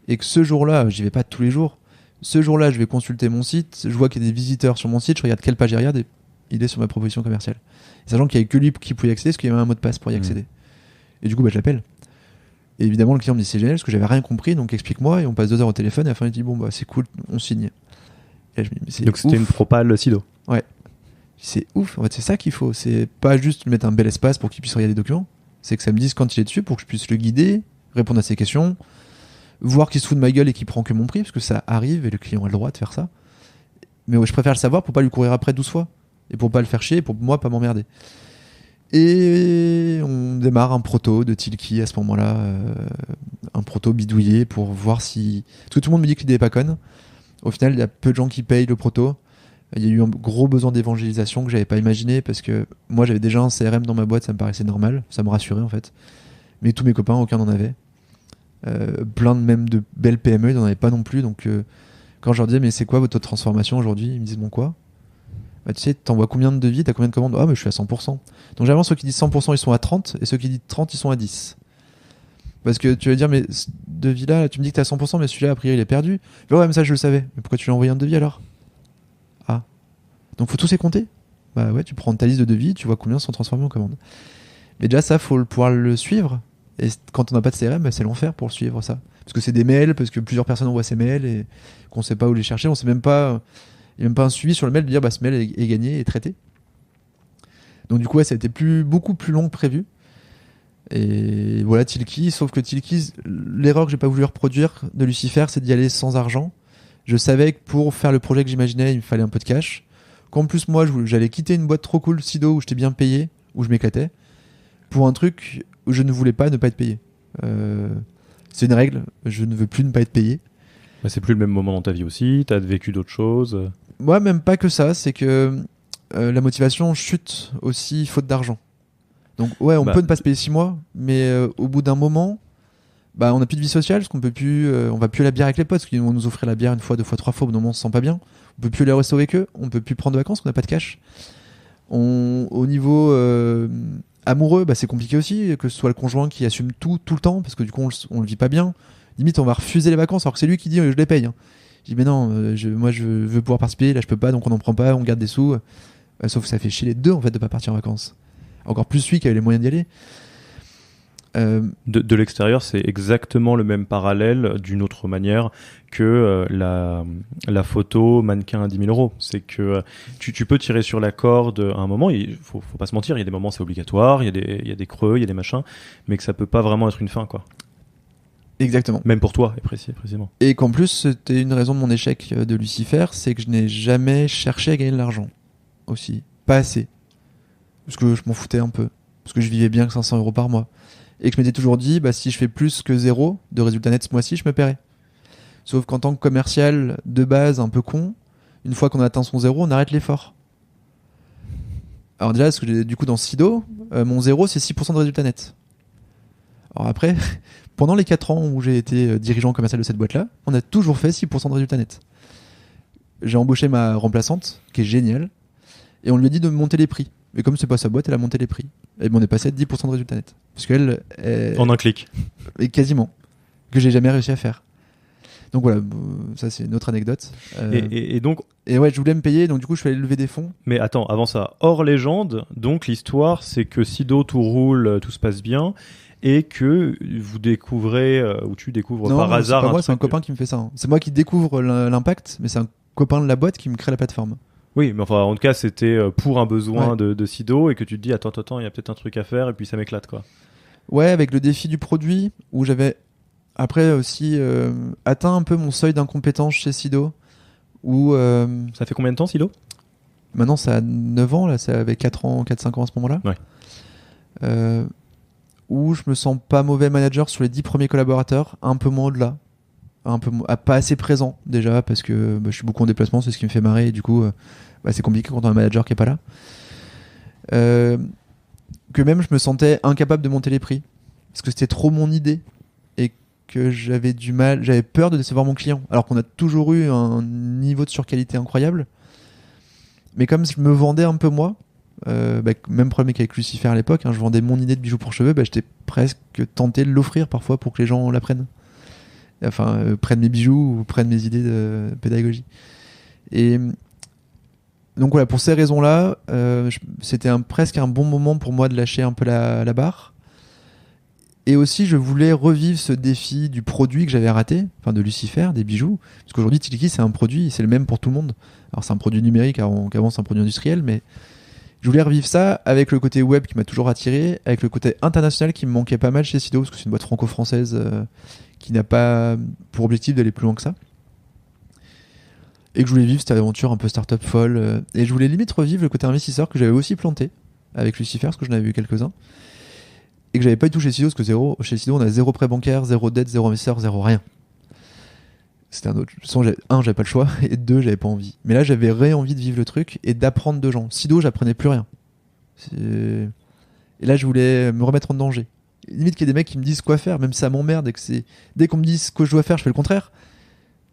Et que ce jour-là, j'y vais pas tous les jours. Ce jour-là, je vais consulter mon site, je vois qu'il y a des visiteurs sur mon site, je regarde quelle page il regarde, et il est sur ma proposition commerciale. Et sachant qu'il y avait que lui qui pouvait y accéder, parce qu'il y avait un mot de passe pour y accéder. Et du coup, je l'appelle. Et évidemment, le client me dit c'est génial parce que j'avais rien compris, donc explique-moi. Et on passe 2 heures au téléphone. Et à la fin, il dit bon, c'est cool, on signe. Et là, je me dis, mais c'est donc c'était ouf. une propale Sido. Ouais. C'est ouf. En fait, c'est ça qu'il faut. C'est pas juste mettre un bel espace pour qu'il puisse regarder les documents. C'est que ça me dise quand il est dessus pour que je puisse le guider, répondre à ses questions, voir qu'il se fout de ma gueule et qu'il prend que mon prix, parce que ça arrive et le client a le droit de faire ça. Mais ouais, je préfère le savoir pour pas lui courir après 12 fois. Et pour pas le faire chier et pour moi pas m'emmerder. Et on démarre un proto de Tilki à ce moment-là, un proto bidouillé pour voir si... Parce que tout le monde me dit que l'idée est pas conne. Au final, il y a peu de gens qui payent le proto. Il y a eu un gros besoin d'évangélisation que j'avais pas imaginé parce que moi j'avais déjà un CRM dans ma boîte, ça me paraissait normal, ça me rassurait en fait. Mais tous mes copains, aucun n'en avait. Plein de même de belles PME, ils n'en avaient pas non plus. Donc quand je leur disais mais c'est quoi votre taux de transformation aujourd'hui, ils me disent bon quoi ? Tu sais, t'envoies combien de devis, t'as combien de commandes ? Ah, mais je suis à 100%. Donc, généralement, ceux qui disent 100%, ils sont à 30, et ceux qui disent 30, ils sont à 10. Parce que tu vas dire, mais ce devis-là, tu me dis que t'es à 100%, mais celui-là, a priori, il est perdu. Mais ouais, mais ça, je le savais. Mais pourquoi tu lui as envoyé un devis alors ? Ah. Donc, faut tous les compter ? Bah ouais, tu prends ta liste de devis, tu vois combien sont transformés en commandes. Mais déjà, ça, faut pouvoir le suivre. Et quand on n'a pas de CRM, c'est l'enfer pour suivre ça. Parce que c'est des mails, parce que plusieurs personnes envoient ces mails, et qu'on sait pas où les chercher, on sait même pas... Il n'y a même pas un suivi sur le mail de dire ce mail est gagné et traité. Donc du coup, ça a été beaucoup plus long que prévu. Et voilà Tilki, sauf que Tilki, l'erreur que j'ai pas voulu reproduire de Lucifer, c'est d'y aller sans argent. Je savais que pour faire le projet que j'imaginais, il me fallait un peu de cash. Qu'en plus, moi, j'allais quitter une boîte trop cool, Sido, où j'étais bien payé, où je m'éclatais, pour un truc où je ne voulais pas ne pas être payé. C'est une règle, je ne veux plus ne pas être payé. C'est plus le même moment dans ta vie aussi, t'as vécu d'autres choses. Moi, même pas que ça, c'est que la motivation chute aussi faute d'argent. Donc ouais, on peut ne pas se payer 6 mois, mais au bout d'un moment, on n'a plus de vie sociale, parce qu'on peut plus, on va plus à la bière avec les potes, parce qu'ils vont nous offrir la bière 1 fois, 2 fois, 3 fois, au bout d'un moment on se sent pas bien. On peut plus aller au resto avec eux, on peut plus prendre de vacances, on n'a pas de cash. Au niveau amoureux, c'est compliqué aussi, que ce soit le conjoint qui assume tout le temps, parce que du coup on le vit pas bien. Limite on va refuser les vacances, alors que c'est lui qui dit je les paye. Hein. Je dis mais non, moi je veux pouvoir participer, là je peux pas, donc on n'en prend pas, on garde des sous. Sauf que ça fait chier les deux en fait de pas partir en vacances. Encore plus celui qui avait les moyens d'y aller. De l'extérieur, c'est exactement le même parallèle d'une autre manière que la photo mannequin à 10 000 euros. C'est que tu peux tirer sur la corde à un moment, il faut pas se mentir, il y a des moments c'est obligatoire, il y a des creux, il y a des machins, mais que ça peut pas vraiment être une fin, quoi. Exactement. Même pour toi, précisément. Et qu'en plus, c'était une raison de mon échec de Lucifer, c'est que je n'ai jamais cherché à gagner de l'argent. Aussi. Pas assez. Parce que je m'en foutais un peu. parce que je vivais bien que 500 € par mois. Et que je m'étais toujours dit, si je fais plus que 0 de résultat net ce mois-ci, je me paierai. Sauf qu'en tant que commercial de base un peu con, une fois qu'on a atteint son 0, on arrête l'effort. Alors déjà, parce que du coup dans Sido, mon 0 c'est 6% de résultat net. Alors après, pendant les 4 ans où j'ai été dirigeant commercial de cette boîte-là, on a toujours fait 6% de résultat net. J'ai embauché ma remplaçante, qui est géniale, et on lui a dit de monter les prix. Mais comme c'est pas sa boîte, elle a monté les prix. Et on est passé à 10% de résultat net. Parce qu'elle... En un clic. Et quasiment. Que j'ai jamais réussi à faire. Donc voilà, ça c'est une autre anecdote. Et donc... Et ouais, je voulais me payer, donc du coup je suis allé lever des fonds. Mais attends, avant ça, hors légende, donc l'histoire c'est que Sido tout roule, tout se passe bien, et que vous découvrez, ou tu découvres par hasard... C'est pas moi, truc... c'est un copain qui me fait ça. Hein. C'est moi qui découvre l'impact, mais c'est un copain de la boîte qui me crée la plateforme. Oui, mais enfin, en tout cas, c'était pour un besoin de Sido, et que tu te dis, attends, il y a peut-être un truc à faire, et puis ça m'éclate, quoi. Ouais, avec le défi du produit, où j'avais après aussi atteint un peu mon seuil d'incompétence chez Sido, où... Ça fait combien de temps, Sido ? Maintenant, ça a 9 ans, là, ça avait 4-5 ans à ce moment-là. Ouais. Où je me sens pas mauvais manager sur les 10 premiers collaborateurs, un peu moins au-delà. Pas assez présent déjà parce que je suis beaucoup en déplacement, c'est ce qui me fait marrer et du coup c'est compliqué quand on a un manager qui est pas là. Que même je me sentais incapable de monter les prix parce que c'était trop mon idée et que j'avais peur de décevoir mon client alors qu'on a toujours eu un niveau de surqualité incroyable, mais comme je me vendais un peu moi, même problème qu'avec Lucifer à l'époque, hein, je vendais mon idée de bijoux pour cheveux, j'étais presque tenté de l'offrir parfois pour que les gens la prennent. Enfin, prennent mes bijoux ou prennent mes idées de pédagogie. Et donc voilà, pour ces raisons-là, c'était presque un bon moment pour moi de lâcher un peu la barre. Et aussi, je voulais revivre ce défi du produit que j'avais raté, enfin de Lucifer, des bijoux. Parce qu'aujourd'hui, Tilki, c'est un produit, c'est le même pour tout le monde. Alors c'est un produit numérique, qu'avant c'est un produit industriel, mais je voulais revivre ça avec le côté web qui m'a toujours attiré, avec le côté international qui me manquait pas mal chez Sido, parce que c'est une boîte franco-française qui n'a pas pour objectif d'aller plus loin que ça. Et que je voulais vivre cette aventure un peu start-up folle. Et je voulais limite revivre le côté investisseur que j'avais aussi planté avec Lucifer, parce que j'en avais vu quelques-uns. Et que j'avais pas du tout chez Sido, parce que chez Sido, on a 0 prêt bancaire, 0 dette, 0 investisseur, 0 rien. C'était un autre. J'avais pas le choix, et 2, j'avais pas envie. Mais là, j'avais envie de vivre le truc et d'apprendre de gens. Sido, j'apprenais plus rien. Et là, je voulais me remettre en danger. Limite qu'il y ait des mecs qui me disent quoi faire, même si ça m'emmerde et que dès qu'on me dit ce que je dois faire, je fais le contraire.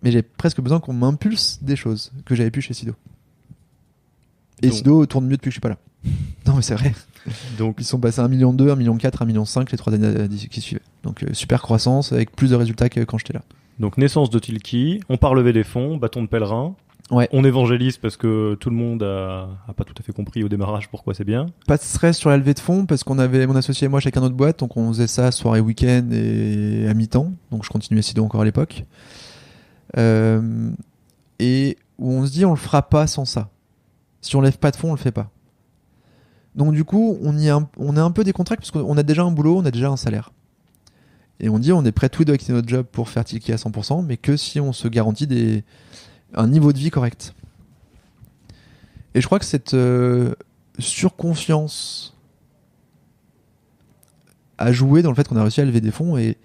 Mais j'ai presque besoin qu'on m'impulse des choses que j'avais pu chez Sido. Et donc, Sido tourne mieux depuis que je suis pas là. Non mais c'est vrai. Donc ils sont passés à 1,2 million, 1,4 million, 1,5 million les 3 années qui suivaient. Donc super croissance avec plus de résultats que quand j'étais là. Donc naissance de Tilki, on part lever des fonds, bâton de pèlerin. Ouais. On évangélise parce que tout le monde a pas tout à fait compris au démarrage pourquoi c'est bien. Pas de stress sur la levée de fonds parce qu'on avait mon associé et moi chacun notre boîte, donc on faisait ça soirée, week-end et à mi-temps. Donc je continuais Sido encore à l'époque. Et où on se dit on le fera pas sans ça. Si on lève pas de fonds, on le fait pas. Donc du coup, on est un peu décontracté parce qu'on a déjà un boulot, on a déjà un salaire. Et on dit on est prêt tous les deux à quitter notre job pour faire Tilki à 100%, mais que si on se garantit un niveau de vie correct. Et je crois que cette surconfiance a joué dans le fait qu'on a réussi à lever des fonds et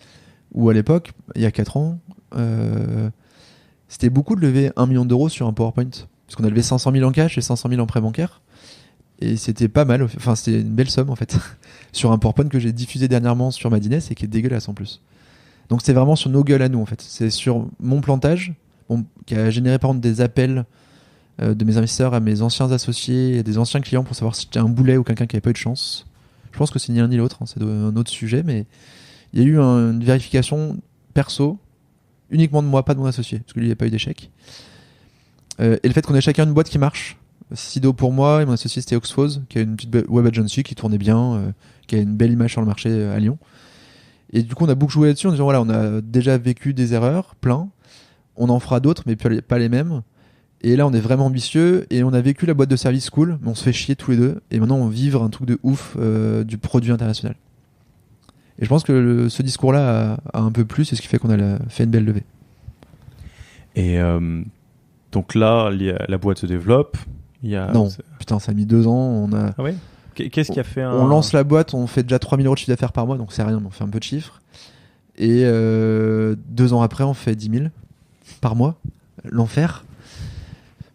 où à l'époque, il y a 4 ans, c'était beaucoup de lever 1 million d'euros sur un PowerPoint. Parce qu'on a levé 500 000 en cash et 500 000 en prêt bancaire. Et c'était pas mal, enfin c'était une belle somme en fait, sur un PowerPoint que j'ai diffusé dernièrement sur Madines et qui est dégueulasse en plus. Donc c'est vraiment sur nos gueules à nous en fait. C'est sur mon plantage, qui a généré par exemple des appels de mes investisseurs à mes anciens associés et des anciens clients pour savoir si j'étais un boulet ou quelqu'un qui avait pas eu de chance. Je pense que c'est ni l'un ni l'autre, hein, c'est un autre sujet, mais il y a eu une vérification perso, uniquement de moi, pas de mon associé, parce que lui il n'y a pas eu d'échec. Et le fait qu'on ait chacun une boîte qui marche, Sido pour moi et mon associé c'était Oxfose, qui a une petite web agency qui tournait bien, qui a une belle image sur le marché à Lyon. Et du coup on a beaucoup joué là-dessus en disant voilà, on a déjà vécu des erreurs, plein, on en fera d'autres mais pas les mêmes. Et là on est vraiment ambitieux et on a vécu la boîte de service cool, mais on se fait chier tous les deux et maintenant on vivre un truc de ouf du produit international. Et je pense que ce discours-là a un peu plu, c'est ce qui fait qu'on a fait une belle levée. Et donc là, la boîte se développe. Non, putain, ça a mis 2 ans. Ah ouais. Qu'est-ce qui a fait On lance la boîte, on fait déjà 3000 euros de chiffre d'affaires par mois, donc c'est rien, mais on fait un peu de chiffre. Et 2 ans après, on fait 10 000 par mois. L'enfer.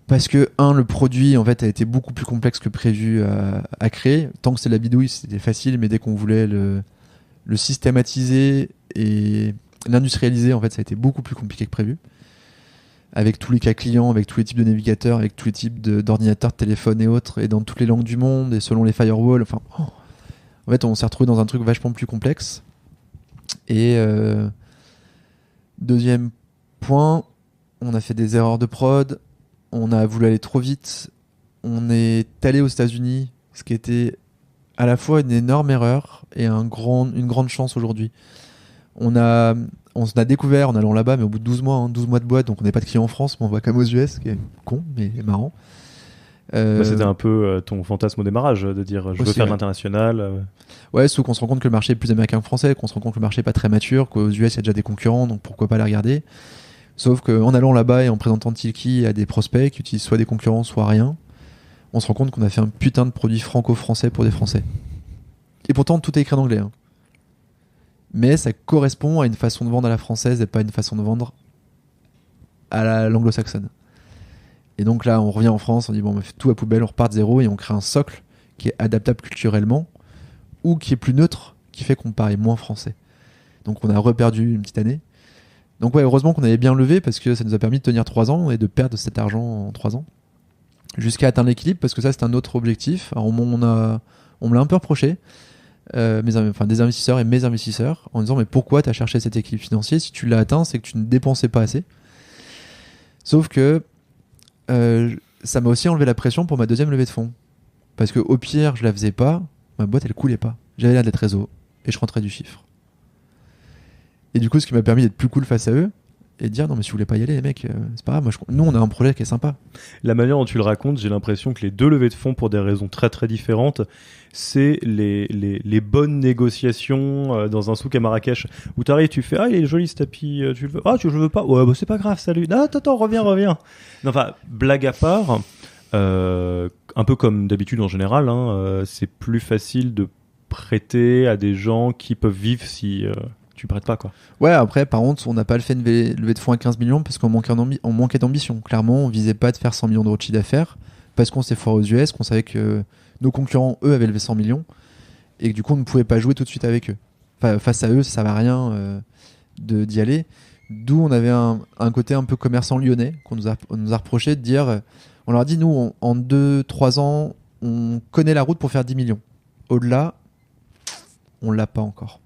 Parce que, le produit en fait, a été beaucoup plus complexe que prévu à créer. Tant que c'est de la bidouille, c'était facile, mais dès qu'on voulait le systématiser et l'industrialiser, en fait, ça a été beaucoup plus compliqué que prévu. Avec tous les cas clients, avec tous les types de navigateurs, avec tous les types d'ordinateurs, de téléphones et autres, et dans toutes les langues du monde, et selon les firewalls. Enfin, en fait, on s'est retrouvé dans un truc vachement plus complexe. Et deuxième point, on a fait des erreurs de prod, on a voulu aller trop vite, on est allé aux États-Unis, ce qui était à la fois une énorme erreur et une grande chance aujourd'hui. On s'en a découvert en allant là-bas, mais au bout de 12 mois, 12 mois de boîte, donc on n'est pas de clients en France, mais on va comme aux US, ce qui est con, mais marrant. C'était un peu ton fantasme au démarrage, de dire je veux faire de l'international. Ouais, sauf qu'on se rend compte que le marché est plus américain que français, qu'on se rend compte que le marché n'est pas très mature, qu'aux US il y a déjà des concurrents, donc pourquoi pas les regarder. Sauf qu'en allant là-bas et en présentant Tilki à des prospects qui utilisent soit des concurrents, soit rien, on se rend compte qu'on a fait un putain de produit franco-français pour des Français. Et pourtant, tout est écrit en anglais. Mais ça correspond à une façon de vendre à la française et pas une façon de vendre à l'anglo-saxonne. Et donc là, on revient en France, on dit on fait tout à poubelle, on repart de zéro et on crée un socle qui est adaptable culturellement ou qui est plus neutre, qui fait qu'on paraît moins français. Donc on a reperdu une petite année. Donc ouais, heureusement qu'on avait bien levé parce que ça nous a permis de tenir 3 ans et de perdre cet argent en 3 ans. Jusqu'à atteindre l'équilibre, parce que ça c'est un autre objectif. Alors on me l'a un peu reproché, des investisseurs et mes investisseurs, en disant mais pourquoi tu as cherché cet équilibre financier? Si tu l'as atteint, c'est que tu ne dépensais pas assez. Sauf que ça m'a aussi enlevé la pression pour ma deuxième levée de fonds. Parce que au pire, je la faisais pas, ma boîte elle coulait pas. J'avais là des trésors et je rentrais du chiffre. Et du coup, ce qui m'a permis d'être plus cool face à eux et de dire non mais si vous voulez pas y aller les mecs, c'est pas grave, nous on a un projet qui est sympa. La manière dont tu le racontes, j'ai l'impression que les deux levées de fonds, pour des raisons très très différentes, c'est les bonnes négociations dans un souk à Marrakech où t'arrives, tu fais il est joli ce tapis, tu le veux? Je le veux pas. Ouais, c'est pas grave, salut. Non, attends, reviens. Non, enfin, blague à part, un peu comme d'habitude en général, c'est plus facile de prêter à des gens qui peuvent vivre si tu prêtes pas, quoi. Ouais, après, par contre, on n'a pas fait une levée de fonds à 15 millions parce qu'on manquait d'ambition. Clairement, on visait pas de faire 100 millions d'euros de chiffre d'affaires parce qu'on s'est foiré aux US, qu'on savait que nos concurrents, eux, avaient levé 100 millions et que du coup, on ne pouvait pas jouer tout de suite avec eux. Enfin, face à eux, ça ne servait à rien d'y aller. D'où on avait un côté un peu commerçant lyonnais qu'on nous a reproché de dire, on leur a dit, nous, en 2-3 ans, on connaît la route pour faire 10 millions. Au-delà, on l'a pas encore.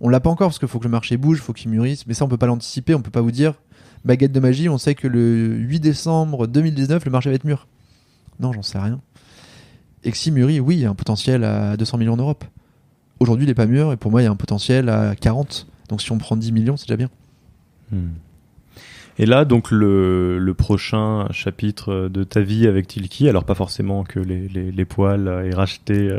On l'a pas encore parce qu'il faut que le marché bouge, il faut qu'il mûrisse, mais ça on peut pas l'anticiper, on peut pas vous dire baguette de magie, on sait que le 8 décembre 2019 le marché va être mûr. Non, j'en sais rien. Et que si mûrit, oui, il y a un potentiel à 200 millions en Europe. Aujourd'hui il est pas mûr et pour moi il y a un potentiel à 40. Donc si on prend 10 millions, c'est déjà bien. Et là, donc le prochain chapitre de ta vie avec Tilki, alors pas forcément que les poils aient racheté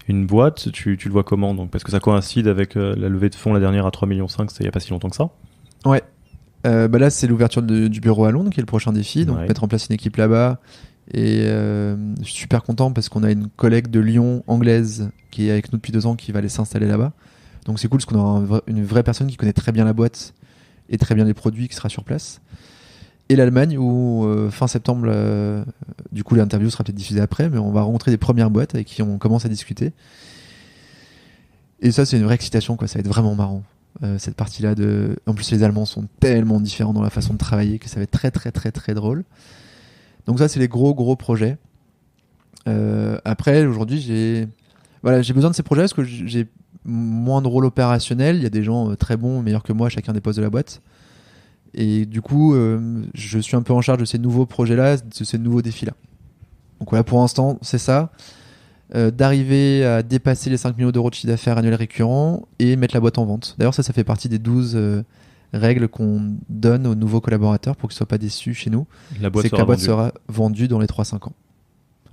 une boîte, tu le vois comment donc? Parce que ça coïncide avec la levée de fonds la dernière à 3,5 millions, c'était il n'y a pas si longtemps que ça. Ouais. Là, c'est l'ouverture du bureau à Londres qui est le prochain défi. Donc, mettre en place une équipe là-bas. Et je suis super content parce qu'on a une collègue de Lyon, anglaise, qui est avec nous depuis 2 ans, qui va aller s'installer là-bas. Donc, c'est cool parce qu'on aura une vraie personne qui connaît très bien la boîte et très bien les produits, qui sera sur place. Et l'Allemagne où fin septembre, du coup l'interview sera peut-être diffusée après, mais on va rencontrer des premières boîtes avec qui on commence à discuter. Et ça c'est une vraie excitation, quoi. Ça va être vraiment marrant. Cette partie-là en plus les Allemands sont tellement différents dans la façon de travailler que ça va être très très très très drôle. Donc ça c'est les gros projets. Après aujourd'hui j'ai besoin de ces projets parce que j'ai moins de rôle opérationnel. Il y a des gens très bons, meilleurs que moi à chacun des postes de la boîte. Et du coup, je suis un peu en charge de ces nouveaux projets-là, de ces nouveaux défis-là. Donc voilà, pour l'instant, c'est ça. D'arriver à dépasser les 5 millions d'euros de chiffre d'affaires annuel récurrent et mettre la boîte en vente. D'ailleurs, ça fait partie des 12 règles qu'on donne aux nouveaux collaborateurs pour qu'ils ne soient pas déçus chez nous. La boîte sera vendue dans les 3-5 ans.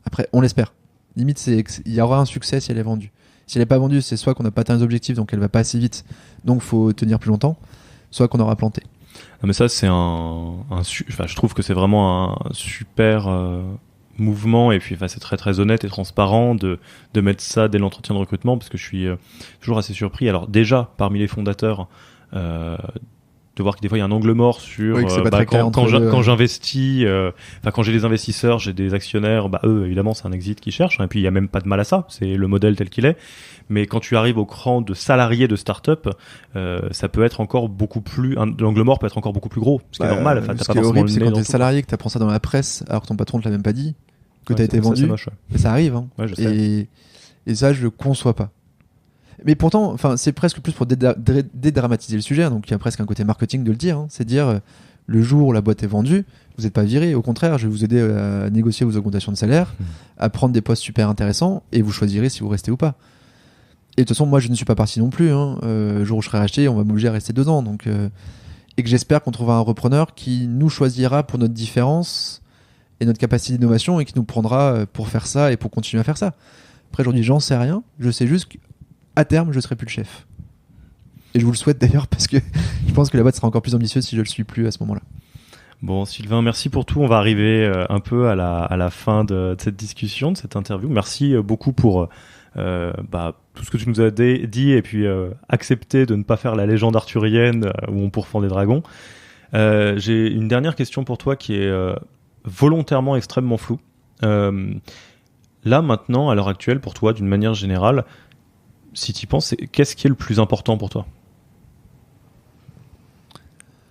Après, on l'espère. Limite, il y aura un succès si elle est vendue. Si elle n'est pas vendue, c'est soit qu'on n'a pas atteint les objectifs, donc elle ne va pas assez vite, donc il faut tenir plus longtemps, soit qu'on aura planté. Mais ça, c'est je trouve que c'est vraiment un super mouvement, et puis c'est très très honnête et transparent de mettre ça dès l'entretien de recrutement, parce que je suis toujours assez surpris. Alors déjà, parmi les fondateurs, de voir que des fois il y a un angle mort sur quand j'investis, quand j'ai des investisseurs, j'ai des actionnaires, eux évidemment c'est un exit qu'ils cherchent, et puis il y a même pas de mal à ça, c'est le modèle tel qu'il est. Mais quand tu arrives au cran de salarié de start-up, ça peut être encore beaucoup plus, l'angle mort peut être encore beaucoup plus gros, ce qui est normal. Ce qui est horrible, c'est quand t'es salarié, que t'apprends ça dans la presse alors que ton patron te l'a même pas dit, que t'as été vendu. Ça arrive, hein. Ouais, je sais. Et ça je le conçois pas. Mais pourtant, c'est presque plus pour dédramatiser le sujet, donc il y a presque un côté marketing de le dire, hein. C'est dire, le jour où la boîte est vendue, vous n'êtes pas viré, au contraire, je vais vous aider à négocier vos augmentations de salaire, à prendre des postes super intéressants, et vous choisirez si vous restez ou pas. Et de toute façon, moi je ne suis pas parti non plus, hein. Le jour où je serai racheté, on va m'obliger à rester 2 ans, donc, et que j'espère qu'on trouvera un repreneur qui nous choisira pour notre différence et notre capacité d'innovation, et qui nous prendra pour faire ça et pour continuer à faire ça. Après aujourd'hui, j'en sais rien, je sais juste que à terme, je serai plus le chef. Et je vous le souhaite d'ailleurs, parce que je pense que la boîte sera encore plus ambitieuse si je le suis plus à ce moment-là. Bon, Sylvain, merci pour tout. On va arriver un peu à la fin de cette discussion, de cette interview. Merci beaucoup pour tout ce que tu nous as dit, et puis accepter de ne pas faire la légende arthurienne où on pourfend des dragons. J'ai une dernière question pour toi qui est volontairement extrêmement floue. Là, maintenant, à l'heure actuelle, pour toi, d'une manière générale, si tu y penses, qu'est-ce qui est le plus important pour toi ?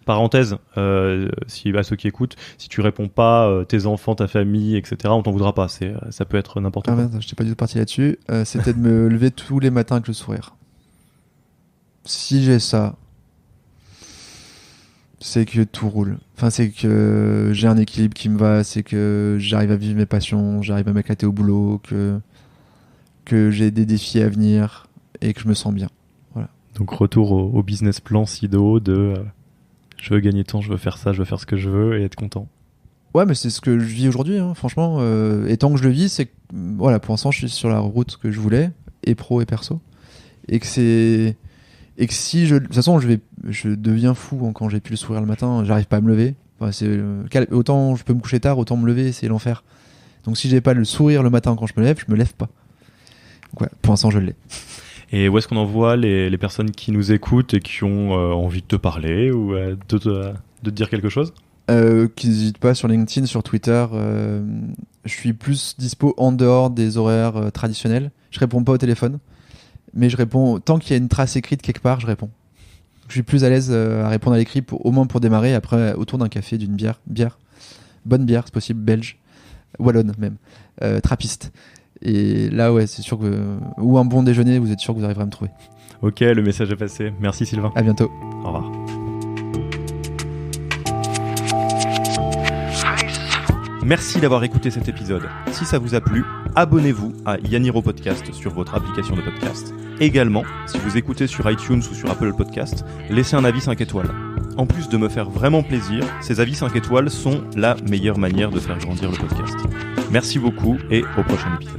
Parenthèse, à ceux qui écoutent, si tu réponds pas, tes enfants, ta famille, etc., on t'en voudra pas. Ça peut être n'importe quoi. Je n'étais pas du tout parti là-dessus. C'était de me lever tous les matins avec le sourire. Si j'ai ça, c'est que tout roule. C'est que j'ai un équilibre qui me va, c'est que j'arrive à vivre mes passions, j'arrive à m'éclater au boulot, que j'ai des défis à venir et que je me sens bien. Voilà. Donc retour au business plan SIDO de je veux gagner temps, je veux faire ça, je veux faire ce que je veux et être content. Ouais, mais c'est ce que je vis aujourd'hui, hein, franchement. Et tant que je le vis, c'est que voilà, pour l'instant, je suis sur la route que je voulais, et pro et perso. Et que si de toute façon, je deviens fou quand j'ai plus le sourire le matin, j'arrive pas à me lever. Autant je peux me coucher tard, autant me lever, c'est l'enfer. Donc si j'ai pas le sourire le matin quand je me lève pas. Donc ouais, pour l'instant, je l'ai. Et où est-ce qu'on envoie les personnes qui nous écoutent et qui ont envie de te parler ou de te dire quelque chose ? Qui n'hésitent pas sur LinkedIn, sur Twitter. Je suis plus dispo en dehors des horaires traditionnels. Je réponds pas au téléphone, mais je réponds tant qu'il y a une trace écrite quelque part, je réponds. Je suis plus à l'aise à répondre à l'écrit, au moins pour démarrer. Après, autour d'un café, d'une bière, bonne bière, c'est possible, belge, wallonne même, trappiste. Et là, ouais, c'est sûr que ou un bon déjeuner, vous êtes sûr que vous arriverez à me trouver. Ok, le message est passé. Merci Sylvain. À bientôt. Au revoir. Merci d'avoir écouté cet épisode. Si ça vous a plu, abonnez-vous à Yaniro Podcast sur votre application de podcast. Également, si vous écoutez sur iTunes ou sur Apple Podcast, laissez un avis 5 étoiles. En plus de me faire vraiment plaisir, ces avis 5 étoiles sont la meilleure manière de faire grandir le podcast. Merci beaucoup et au prochain épisode.